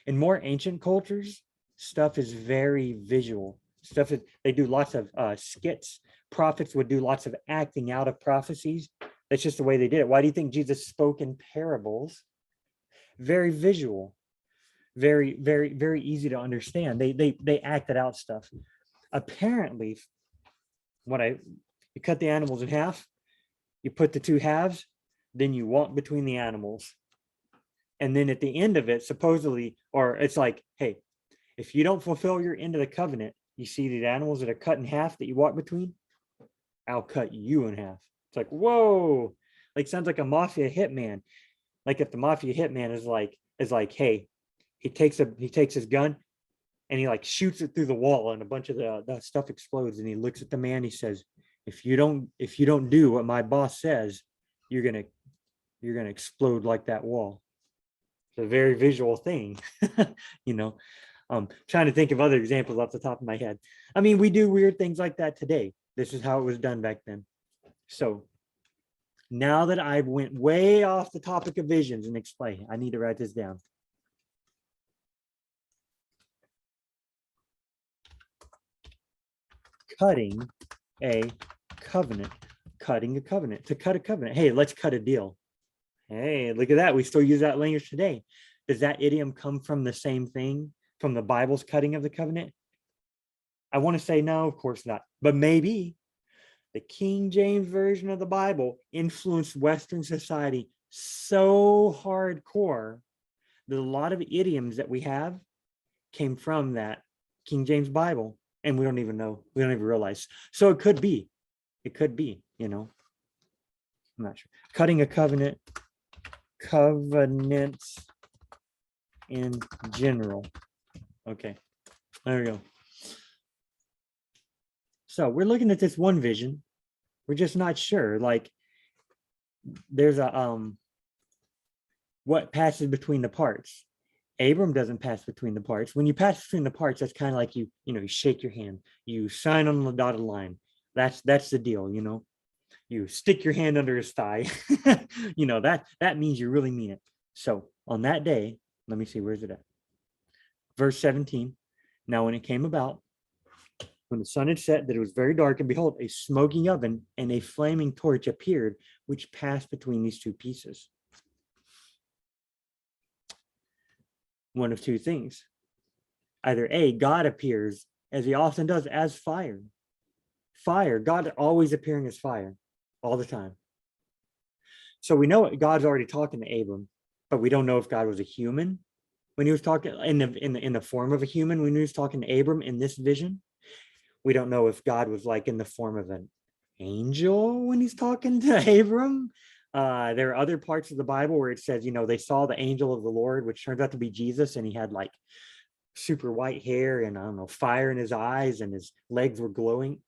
in more ancient cultures, stuff is very visual. They do lots of skits. Prophets would do lots of acting out of prophecies. That's just the way they did it. Why do you think Jesus spoke in parables? Very visual. Very, very, very easy to understand. They acted out stuff. Apparently, you cut the animals in half, you put the two halves, then you walk between the animals. And then at the end of it, supposedly, or it's like, hey, if you don't fulfill your end of the covenant, You see these animals that are cut in half that you walk between? I'll cut you in half. It's like, whoa, like sounds like a mafia hitman. Like if the mafia hitman is like, hey, he takes his gun and he like shoots it through the wall and a bunch of the stuff explodes and he looks at the man, he says, if you don't do what my boss says, you're gonna explode like that wall. It's a very visual thing. you know. Trying to think of other examples off the top of my head. I mean, we do weird things like that today. This is how it was done back then. So now that I went way off the topic of visions and explain, I need to write this down. Cutting a covenant. Cutting a covenant. To cut a covenant. Hey, let's cut a deal. Hey, look at that. We still use that language today. Does that idiom come from the same thing, from the Bible's cutting of the covenant? I want to say no, of course not. But maybe the King James Version of the Bible influenced Western society so hardcore that a lot of idioms that we have came from that King James Bible, and we don't even know. We don't even realize. So it could be. It could be, you know. I'm not sure. Cutting a covenant. Covenants in general. Okay, there we go. So we're looking at this one vision. We're just not sure. Like there's a what passes between the parts. Abram doesn't pass between the parts. When you pass between the parts, that's kind of like you shake your hand, you sign on the dotted line. That's the deal, you know. You stick your hand under his thigh. You know, that means you really mean it. So on that day, let me see, where's it at? Verse 17. Now when it came about, when the sun had set, that it was very dark, and behold, a smoking oven and a flaming torch appeared, which passed between these two pieces. One of two things. Either A, God appears, as he often does, as fire. Fire, God always appearing as fire, all the time. So we know God's already talking to Abram, but we don't know if God was a human when he was talking in the form of a human when he was talking to Abram in this vision. We don't know if God was like in the form of an angel when he's talking to Abram. There are other parts of the Bible where it says, you know, they saw the angel of the Lord, which turns out to be Jesus, and he had like super white hair and I don't know, fire in his eyes, and his legs were glowing.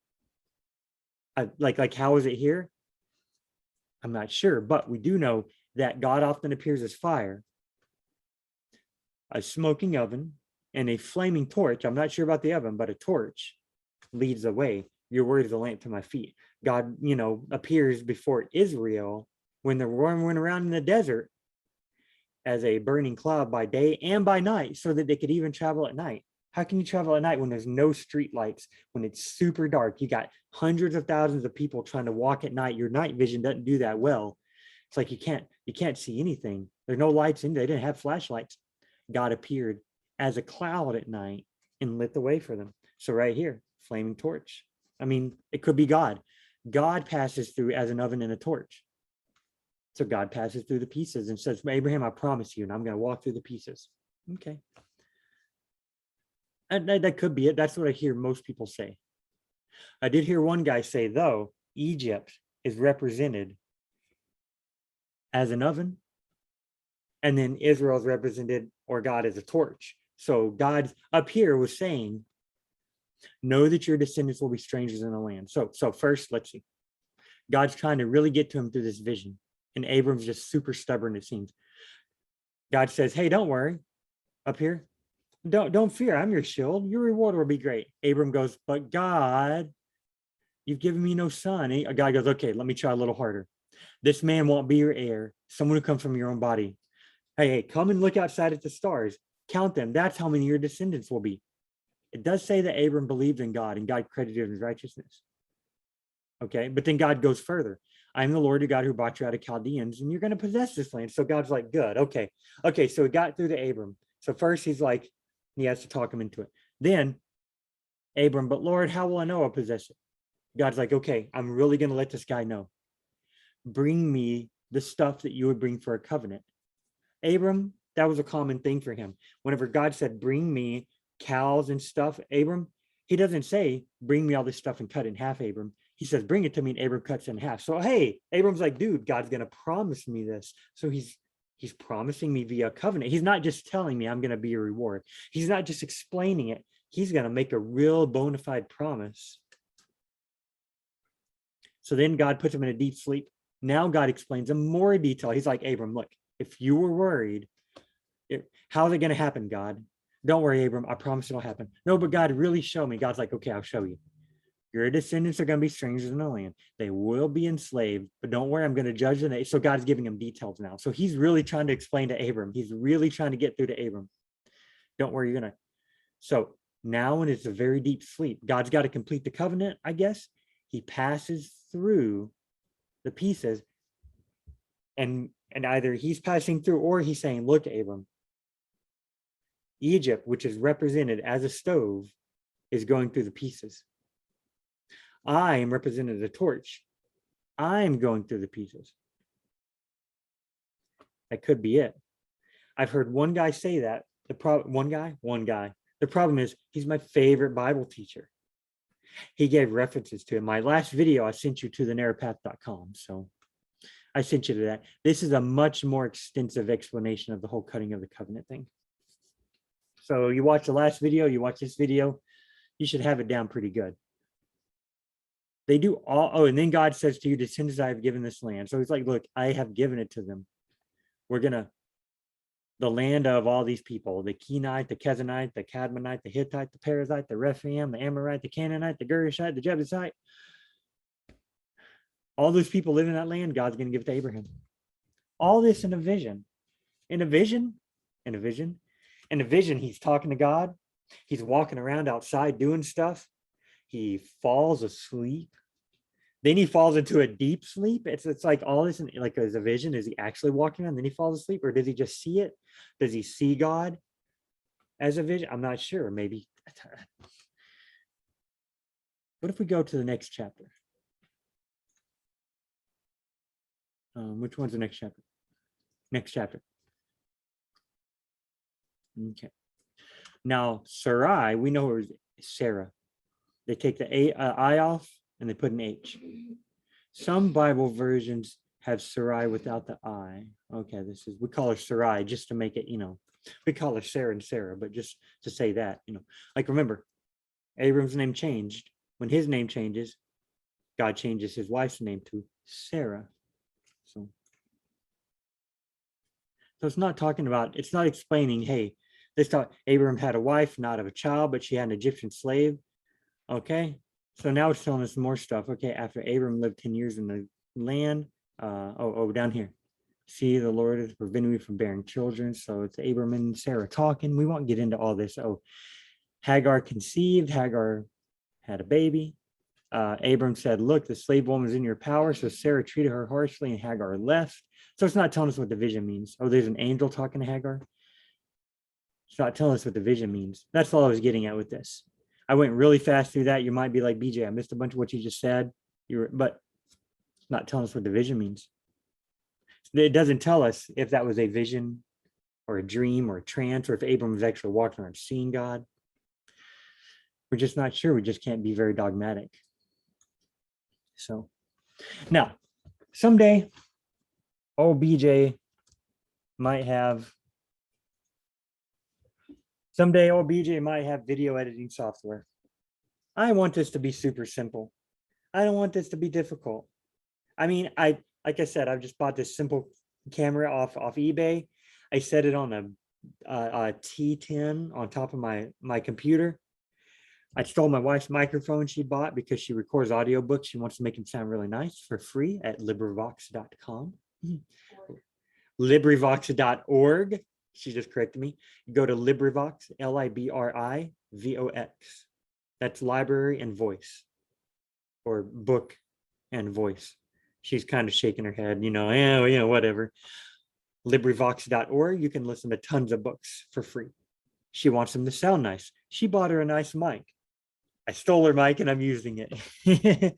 Like how is it here? I'm not sure, but we do know that God often appears as fire, a smoking oven, and a flaming torch. I'm not sure about the oven, but a torch leads the way. Your word is a lamp to my feet. God, you know, appears before Israel when they're roaming around in the desert as a burning cloud by day and by night, so that they could even travel at night. How can you travel at night when there's no street lights, when it's super dark? You got hundreds of thousands of people trying to walk at night. Your night vision doesn't do that well. It's like you can't see anything. There's no lights in there. They didn't have flashlights. God appeared as a cloud at night and lit the way for them. So right here, flaming torch. I mean, it could be God. God passes through as an oven and a torch. So God passes through the pieces and says, Abraham, I promise you, and I'm going to walk through the pieces. Okay. And that could be it. That's what I hear most people say. I did hear one guy say, though, Egypt is represented as an oven, and then Israel is represented, or God, as a torch. So God up here was saying, know that your descendants will be strangers in the land. So first, let's see. God's trying to really get to him through this vision. And Abram's just super stubborn, it seems. God says, hey, don't worry. Up here, don't fear. I'm your shield. Your reward will be great. Abram goes, but God, you've given me no son. God goes, okay, let me try a little harder. This man won't be your heir. Someone who comes from your own body. Hey, come and look outside at the stars. Count them. That's how many your descendants will be. It does say that Abram believed in God and God credited his righteousness. Okay, but then God goes further. I'm the Lord, your God, who brought you out of Chaldeans, and you're going to possess this land. So God's like, good. Okay, so he got through to Abram. So first he's like, he has to talk him into it. Then Abram, but Lord, how will I know I'll possess it? God's like, okay, I'm really going to let this guy know. Bring me the stuff that you would bring for a covenant. Abram, that was a common thing for him. Whenever God said, bring me cows and stuff, Abram, He doesn't say, bring me all this stuff and cut it in half, Abram. He says, bring it to me, and Abram cuts it in half. So, hey, Abram's like, dude, God's going to promise me this. So he's promising me via covenant. He's not just telling me I'm going to be a reward. He's not just explaining it. He's going to make a real bona fide promise. So then God puts him in a deep sleep. Now God explains in more detail. He's like, Abram, look, if you were worried, how's it going to happen, God? Don't worry, Abram. I promise it'll happen. No, but God, really show me. God's like, okay, I'll show you. Your descendants are going to be strangers in the land. They will be enslaved, but don't worry, I'm going to judge them. So God's giving him details now. So he's really trying to explain to Abram. He's really trying to get through to Abram. Don't worry, you're going to. So now when it's a very deep sleep, God's got to complete the covenant, I guess. He passes through the pieces, and either he's passing through or he's saying, look, Abram, Egypt, which is represented as a stove, is going through the pieces. I am represented as a torch. I'm going through the pieces. That could be it. I've heard one guy say that. One guy. The problem is he's my favorite Bible teacher. He gave references to it. My last video, I sent you to thenarrowpath.com. So I sent you to that. This is a much more extensive explanation of the whole cutting of the covenant thing. So you watch the last video, you watch this video, you should have it down pretty good. They do all, and then God says to you, descendants, I have given this land. So he's like, look, I have given it to them. The land of all these people, the Kenite, the Kezanite, the Cadmonite, the Hittite, the Perizzite, the Rephaim, the Amorite, the Canaanite, the Girgashite, the Jebusite. All those people live in that land, God's going to give it to Abraham. All this in a vision. In a vision, he's talking to God. He's walking around outside doing stuff. He falls asleep. Then he falls into a deep sleep. It's like all this, like as a vision. Is he actually walking around? Then he falls asleep, or does he just see it? Does he see God as a vision? I'm not sure. Maybe. What if we go to the next chapter? Which one's the next chapter? Next chapter. Okay. Now, Sarai, we know her as Sarah. They take the I off and they put an H. Some Bible versions have Sarai without the I. Okay, we call her Sarai just to make it, we call her Sarah and Sarah, but just to say that, like remember, Abram's name changed. When his name changes, God changes his wife's name to Sarah. So it's not talking about, it's not explaining, hey, Abram had a wife, not of a child, but she had an Egyptian slave. Okay, so now it's telling us more stuff. Okay, after Abram lived 10 years in the land, down here. See, the Lord has prevented me from bearing children. So it's Abram and Sarah talking. We won't get into all this. Hagar conceived. Hagar had a baby. Abram said, look, the slave woman is in your power. So Sarah treated her harshly and Hagar left. So it's not telling us what the vision means. Oh, there's an angel talking to Hagar. It's not telling us what the vision means. That's all I was getting at with this. I went really fast through that. You might be like, BJ, I missed a bunch of what you just said. But it's not telling us what the vision means. It doesn't tell us if that was a vision or a dream or a trance, or if Abram was actually walking around seeing God. We're just not sure. We just can't be very dogmatic. So now, someday, BJ might have video editing software. I want this to be super simple. I don't want this to be difficult. I mean, like I said, I've just bought this simple camera off eBay. I set it on a T10 on top of my computer. I stole my wife's microphone she bought because she records audiobooks. She wants to make them sound really nice for free at LibriVox.com. LibriVox.org. She just corrected me. Go to LibriVox, LibriVox. That's library and voice, or book and voice. She's kind of shaking her head, whatever. LibriVox.org. You can listen to tons of books for free. She wants them to sound nice. She bought her a nice mic. I stole her mic and I'm using it.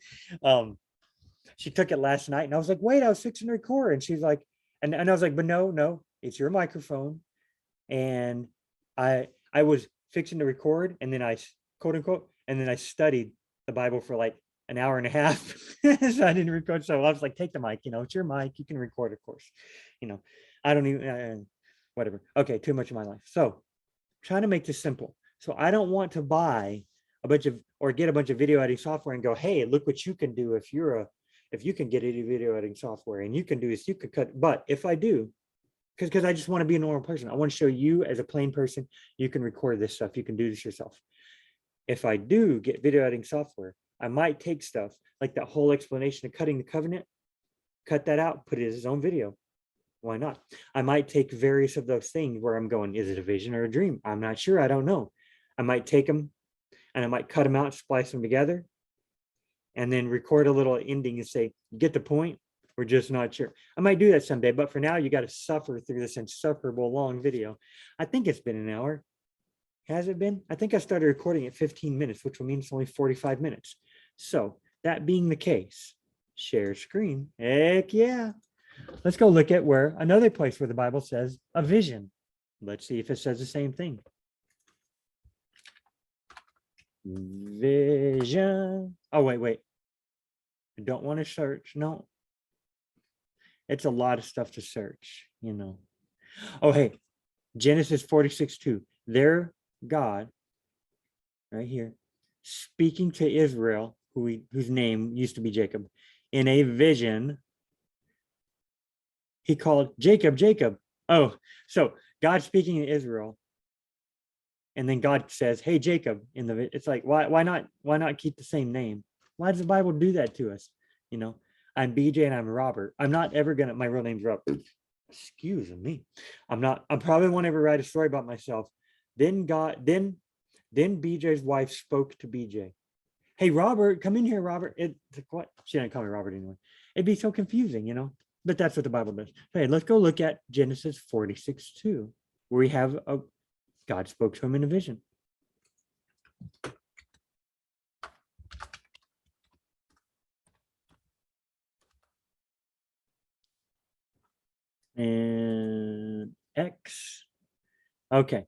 She took it last night and I was like, wait, I was fixing to record. And she's like, and I was like, but no, it's your microphone. And I was fixing to record, and then I, quote unquote, And then I studied the Bible for like an hour and a half. So I didn't record. So I was like, take the mic, it's your mic. You can record, of course. I don't even, whatever. Okay, too much of my life. So trying to make this simple. So I don't want to buy a bunch of, or get a bunch of video editing software and go, hey, look what you can do if you can get any video editing software and you can do this, you could cut. But if I do, because I just want to be a normal person, I want to show you as a plain person, you can record this stuff, you can do this yourself. If I do get video editing software, I might take stuff like that whole explanation of cutting the covenant, cut that out, put it as its own video. Why not? I might take various of those things where I'm going, is it a vision or a dream? I'm not sure. I don't know. I might take them and I might cut them out, splice them together, and then record a little ending and say, you get the point? We're just not sure. I might do that someday, but for now, you got to suffer through this insufferable long video. I think it's been an hour. Has it been? I think I started recording at 15 minutes, which will mean it's only 45 minutes. So that being the case, share screen. Heck yeah. Let's go look at where another place where the Bible says a vision. Let's see if it says the same thing. Vision. Oh, wait. I don't want to search. No. It's a lot of stuff to search, Oh, hey, Genesis 46:2. Their God, right here, speaking to Israel, whose name used to be Jacob, in a vision, he called Jacob, Jacob. Oh, so God speaking to Israel, and then God says, "Hey, Jacob." It's like, why not keep the same name? Why does the Bible do that to us? I'm BJ and I'm Robert. I'm not ever gonna. My real name's Robert. Excuse me. I probably won't ever write a story about myself. Then BJ's wife spoke to BJ. Hey, Robert, come in here, Robert. What? She didn't call me Robert anyway. It'd be so confusing, But that's what the Bible does. Hey, let's go look at Genesis 46:2, where we have God spoke to him in a vision. And X. Okay.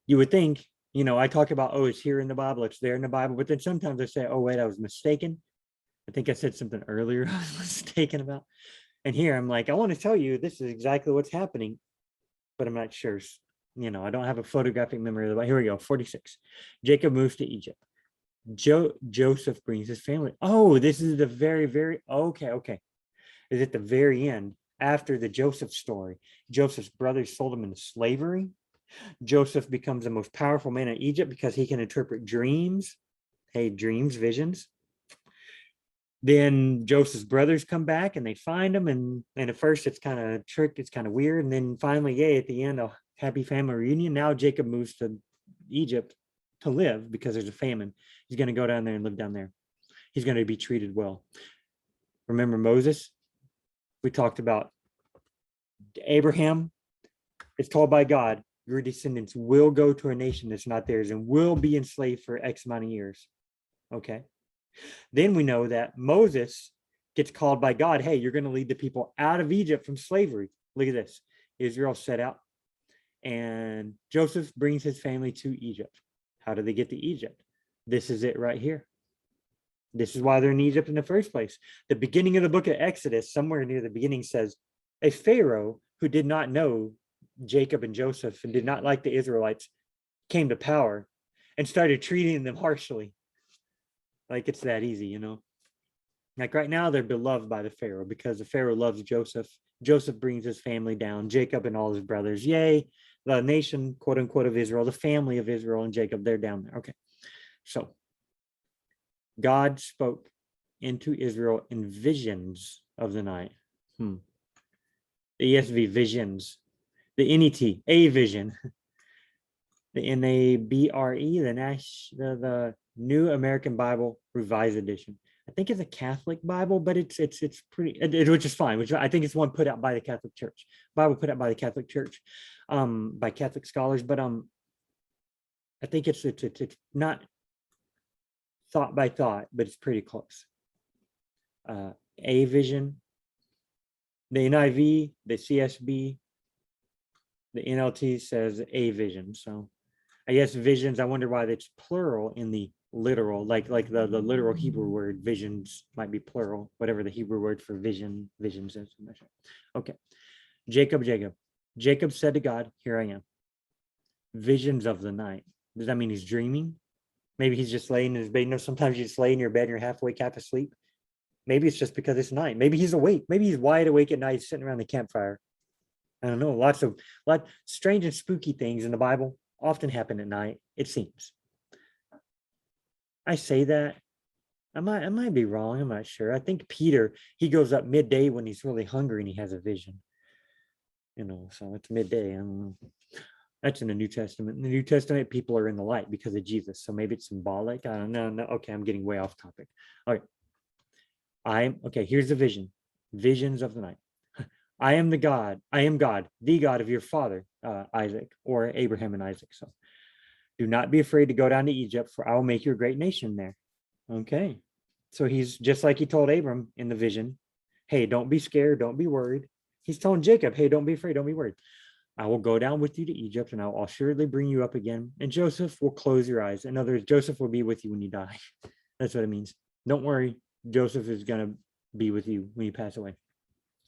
You would think, I talk about, it's here in the Bible, it's there in the Bible, but then sometimes I say, oh, wait, I was mistaken. I think I said something earlier I was mistaken about. And here I'm like, I want to tell you this is exactly what's happening, but I'm not sure. I don't have a photographic memory of the Bible. Here we go, 46. Jacob moves to Egypt. Joseph brings his family. Oh, this is the very, okay. Is at the very end, after the Joseph story. Joseph's brothers sold him into slavery. Joseph becomes the most powerful man in Egypt because he can interpret dreams. Hey, dreams, visions. Then Joseph's brothers come back and they find him. And at first it's kind of tricked. It's kind of weird. And then finally, yay, at the end, a happy family reunion. Now Jacob moves to Egypt to live because there's a famine. He's going to go down there and live down there. He's going to be treated well. Remember Moses? We talked about Abraham. It's told by God, your descendants will go to a nation that's not theirs and will be enslaved for X amount of years. Okay. Then we know that Moses gets called by God. Hey, you're going to lead the people out of Egypt from slavery. Look at this. Israel set out and Joseph brings his family to Egypt. How do they get to Egypt? This is it right here. This is why they're in Egypt in the first place. The beginning of the book of Exodus, somewhere near the beginning, says a Pharaoh who did not know Jacob and Joseph and did not like the Israelites came to power and started treating them harshly. Like it's that easy, Like right now, they're beloved by the Pharaoh because the Pharaoh loves Joseph. Joseph brings his family down, Jacob and all his brothers. Yay, the nation, quote unquote, of Israel, the family of Israel and Jacob, they're down there. Okay, so God spoke into Israel in visions of the night. The ESV visions, the NET, a vision, the NABRE, the New American Bible Revised Edition. I think it's a Catholic Bible, but it's pretty, which is fine. Which I think it's one put out by the Catholic Church. Bible put out by the Catholic Church, by Catholic scholars. But I think it's not thought by thought, but it's pretty close. A vision, the NIV, the CSB, the NLT says a vision. So I guess visions, I wonder why it's plural in the literal, like the literal Hebrew word visions might be plural, whatever the Hebrew word for visions is. Okay. Jacob said to God, here I am. Visions of the night. Does that mean he's dreaming? Maybe he's just laying in his bed. You know, sometimes you just lay in your bed and you're half awake, half asleep. Maybe it's just because it's night. Maybe he's awake. Maybe he's wide awake at night, sitting around the campfire. I don't know. Lots of strange and spooky things in the Bible often happen at night, it seems. I say that. I might be wrong. I'm not sure. I think Peter, he goes up midday when he's really hungry and he has a vision. You know, so it's midday. I don't know. That's in the New Testament. In the New Testament, people are in the light because of Jesus. So maybe it's symbolic. I don't know. No, okay, I'm getting way off topic. All right. Okay, here's the vision. Visions of the night. I am God, the God of your father, Isaac, or Abraham and Isaac. So do not be afraid to go down to Egypt, for I will make you a great nation there. Okay. So he's just like he told Abram in the vision. Hey, don't be scared. Don't be worried. He's telling Jacob, hey, don't be afraid. Don't be worried. I will go down with you to Egypt, and I'll surely bring you up again. And Joseph will close your eyes. In other words, Joseph will be with you when you die. That's what it means. Don't worry. Joseph is going to be with you when you pass away.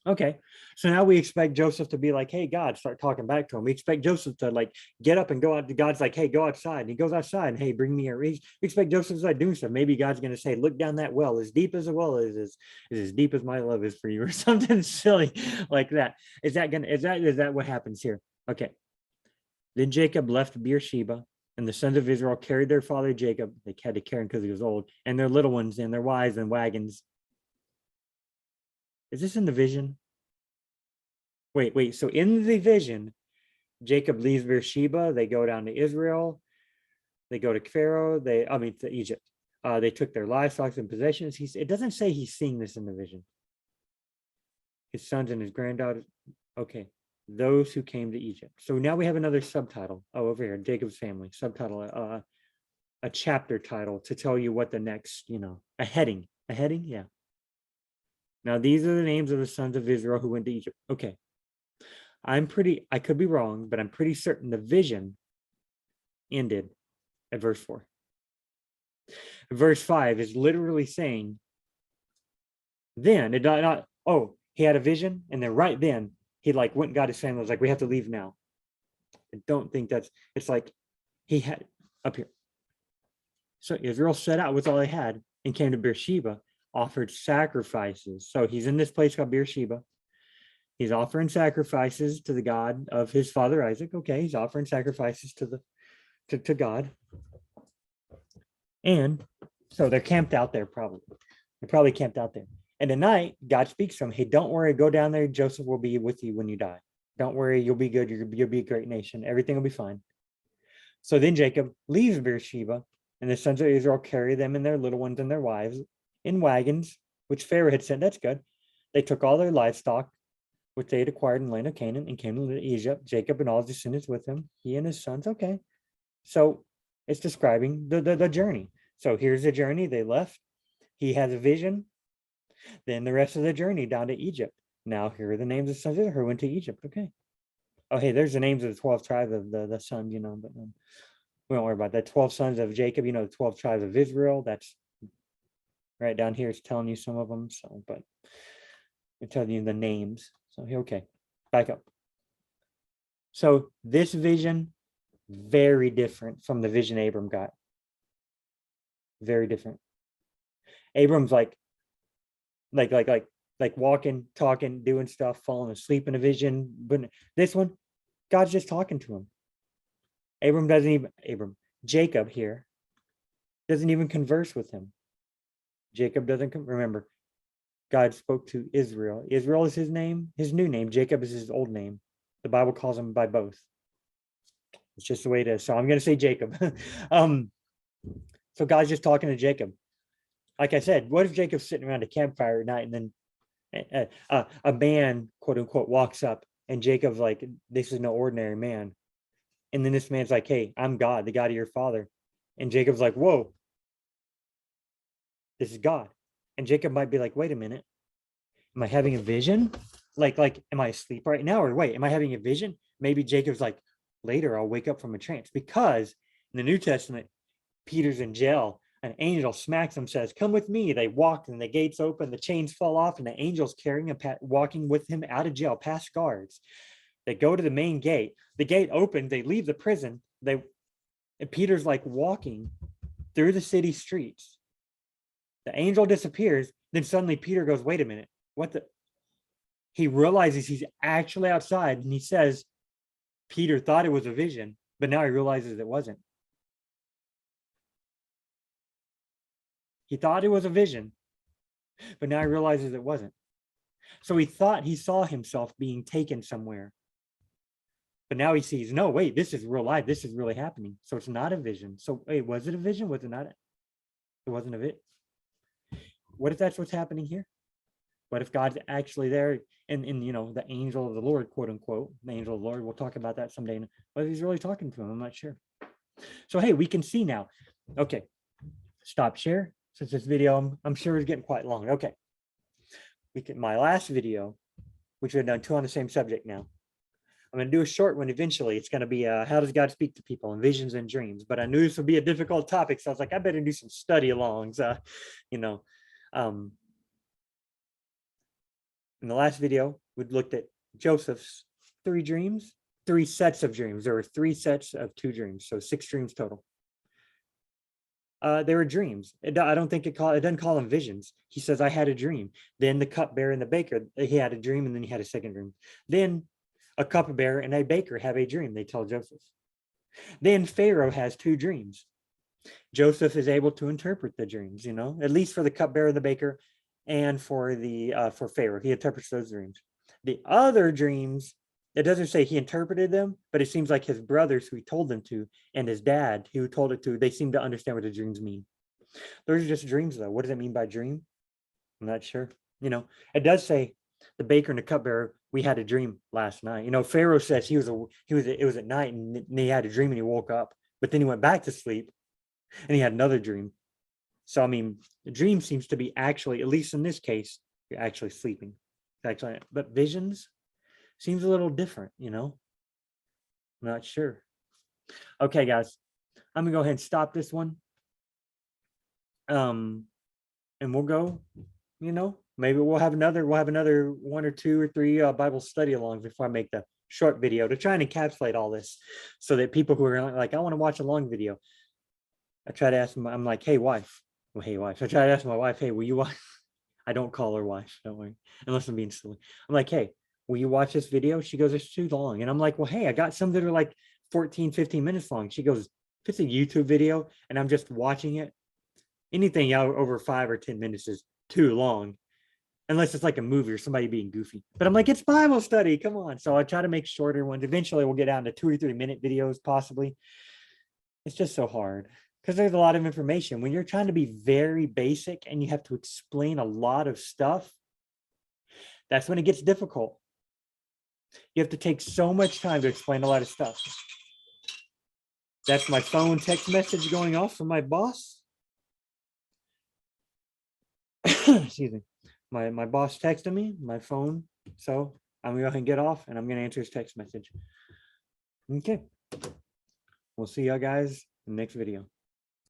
Okay. So now we expect Joseph to be like, hey, God, start talking back to him. We expect Joseph to like get up and go out. God's like, hey, go outside. And he goes outside and hey, bring me a raise. We expect Joseph to start doing stuff. Maybe God's going to say, look down that well, as deep as a well is as deep as my love is for you, or something silly like that. Is that what happens here? Okay. Then Jacob left Beersheba, and the sons of Israel carried their father Jacob. They had to carry him because he was old, and their little ones and their wives and wagons. Is this in the vision? Wait. So in the vision, Jacob leaves Beersheba. They go down to Israel. They go to Pharaoh. To Egypt. They took their livestock and possessions. It doesn't say he's seeing this in the vision. His sons and his granddaughters. Okay. Those who came to Egypt. So now we have another subtitle. Oh, over here, Jacob's family. Subtitle, a chapter title to tell you what the next, a heading. A heading? Yeah. Now, these are the names of the sons of Israel who went to Egypt. Okay. I could be wrong, but I'm pretty certain the vision ended at verse 4. Verse 5 is literally saying, then, it not, he had a vision, and then right then, he went and got his family, was like, we have to leave now. I don't think it's like he had up here. So Israel set out with all they had and came to Beersheba, offered sacrifices. So he's in this place called Beersheba. He's offering sacrifices to the God of his father Isaac. Okay, he's offering sacrifices to God. And so they're camped out there probably. They're probably camped out there. And at night, God speaks to him. Hey, don't worry, go down there. Joseph will be with you when you die. Don't worry, you'll be good. You'll be a great nation. Everything will be fine. So then Jacob leaves Beersheba, and the sons of Israel carry them and their little ones and their wives in wagons, which Pharaoh had sent. That's good. They took all their livestock, which they had acquired in the land of Canaan, and came to Egypt. Jacob and all his descendants with him, he and his sons. Okay. So it's describing the journey. So here's the journey. They left. He has a vision. Then the rest of the journey down to Egypt. Now here are the names of sons who went to Egypt. Okay. Oh, hey, there's the names of the 12 tribes of the sons, but we don't worry about that. 12 sons of Jacob, the 12 tribes of Israel. That's right down here. It's telling you some of them. So, but it's telling you the names. So, okay, back up. So this vision, very different from the vision Abram got. Very different. Abram's like walking, talking, doing stuff, falling asleep in a vision. But this one, God's just talking to him. Jacob here doesn't even converse with him. Jacob doesn't remember. God spoke to Israel. Israel is his name, his new name. Jacob is his old name. The Bible calls him by both. It's just the way it is. So I'm going to say Jacob. So God's just talking to Jacob. Like I said, what if Jacob's sitting around a campfire at night and then a man, quote unquote, walks up and Jacob's like, this is no ordinary man. And then this man's like, hey, I'm God, the God of your father. And Jacob's like, whoa, this is God. And Jacob might be like, wait a minute. Am I having a vision? Like, am I asleep right now? Or wait, am I having a vision? Maybe Jacob's like, later I'll wake up from a trance, because In the New Testament, Peter's in jail. An angel smacks him, says, "Come with me." They walk, and the gates open, the chains fall off, and the angel's carrying him, walking with him out of jail, past guards. They go to the main gate. The gate opens. They leave the prison. And Peter's like walking through the city streets. The angel disappears. Then suddenly Peter goes, "Wait a minute. What the?" He realizes he's actually outside, and he says, Peter thought it was a vision, but now he realizes it wasn't. He thought it was a vision, but now he realizes it wasn't. So he thought he saw himself being taken somewhere. But now he sees, no, wait, this is real life. This is really happening. So it's not a vision. So wait, was it a vision? Was it not? It wasn't a vision. What if that's what's happening here? What if God's actually there and the angel of the Lord, quote unquote, the angel of the Lord, we'll talk about that someday. What if he's really talking to him? I'm not sure. So, hey, we can see now. Okay, stop share. Since this video, I'm sure is getting quite long. Okay, my last video, which we've done 2 on the same subject now. I'm going to do a short one eventually. It's going to be how does God speak to people in visions and dreams? But I knew this would be a difficult topic, so I was like, I better do some study alongs. In the last video, we looked at Joseph's 3 dreams, 3 sets of dreams. There were 3 sets of 2 dreams, so 6 dreams total. They were dreams. I don't think it doesn't call them visions. He says, I had a dream. Then the cupbearer and the baker, he had a dream, and then he had a second dream. Then a cupbearer and a baker have a dream, they tell Joseph. Then Pharaoh has 2 dreams. Joseph is able to interpret the dreams, at least for the cupbearer and the baker, and for Pharaoh. He interprets those dreams. The other dreams, it doesn't say he interpreted them, but it seems like his brothers who he told them to, and his dad who told it to, they seem to understand what the dreams mean. Those are just dreams, though. What does it mean by dream? I'm not sure. It does say the baker and the cupbearer, we had a dream last night. Pharaoh says it was at night, and he had a dream and he woke up, but then he went back to sleep and he had another dream. So, the dream seems to be actually, at least in this case, you're actually sleeping. But visions seems a little different, I'm not sure. Okay, guys, I'm gonna go ahead and stop this one. And we'll go, maybe we'll have another 1 or 2 or 3 Bible study alongs before I make the short video to try and encapsulate all this, so that people who are like, I want to watch a long video, I try to ask them, I'm like, hey wife. Well, hey wife. I try to ask my wife, hey, will you watch? I don't call her wife, don't worry, unless I'm being silly. I'm like, hey, will you watch this video? She goes, it's too long. And I'm like, well, hey, I got some that are like 14, 15 minutes long. She goes, if it's a YouTube video and I'm just watching it, anything over 5 or 10 minutes is too long, unless it's like a movie or somebody being goofy. But I'm like, it's Bible study, come on. So I try to make shorter ones. Eventually we'll get down to 2 or 3 minute videos, possibly. It's just so hard because there's a lot of information. When you're trying to be very basic and you have to explain a lot of stuff, that's when it gets difficult. You have to take so much time to explain a lot of stuff. That's my phone text message going off from my boss. Excuse me. My boss texted me, my phone. So I'm going to go ahead and get off, and I'm going to answer his text message. Okay. We'll see y'all guys in the next video.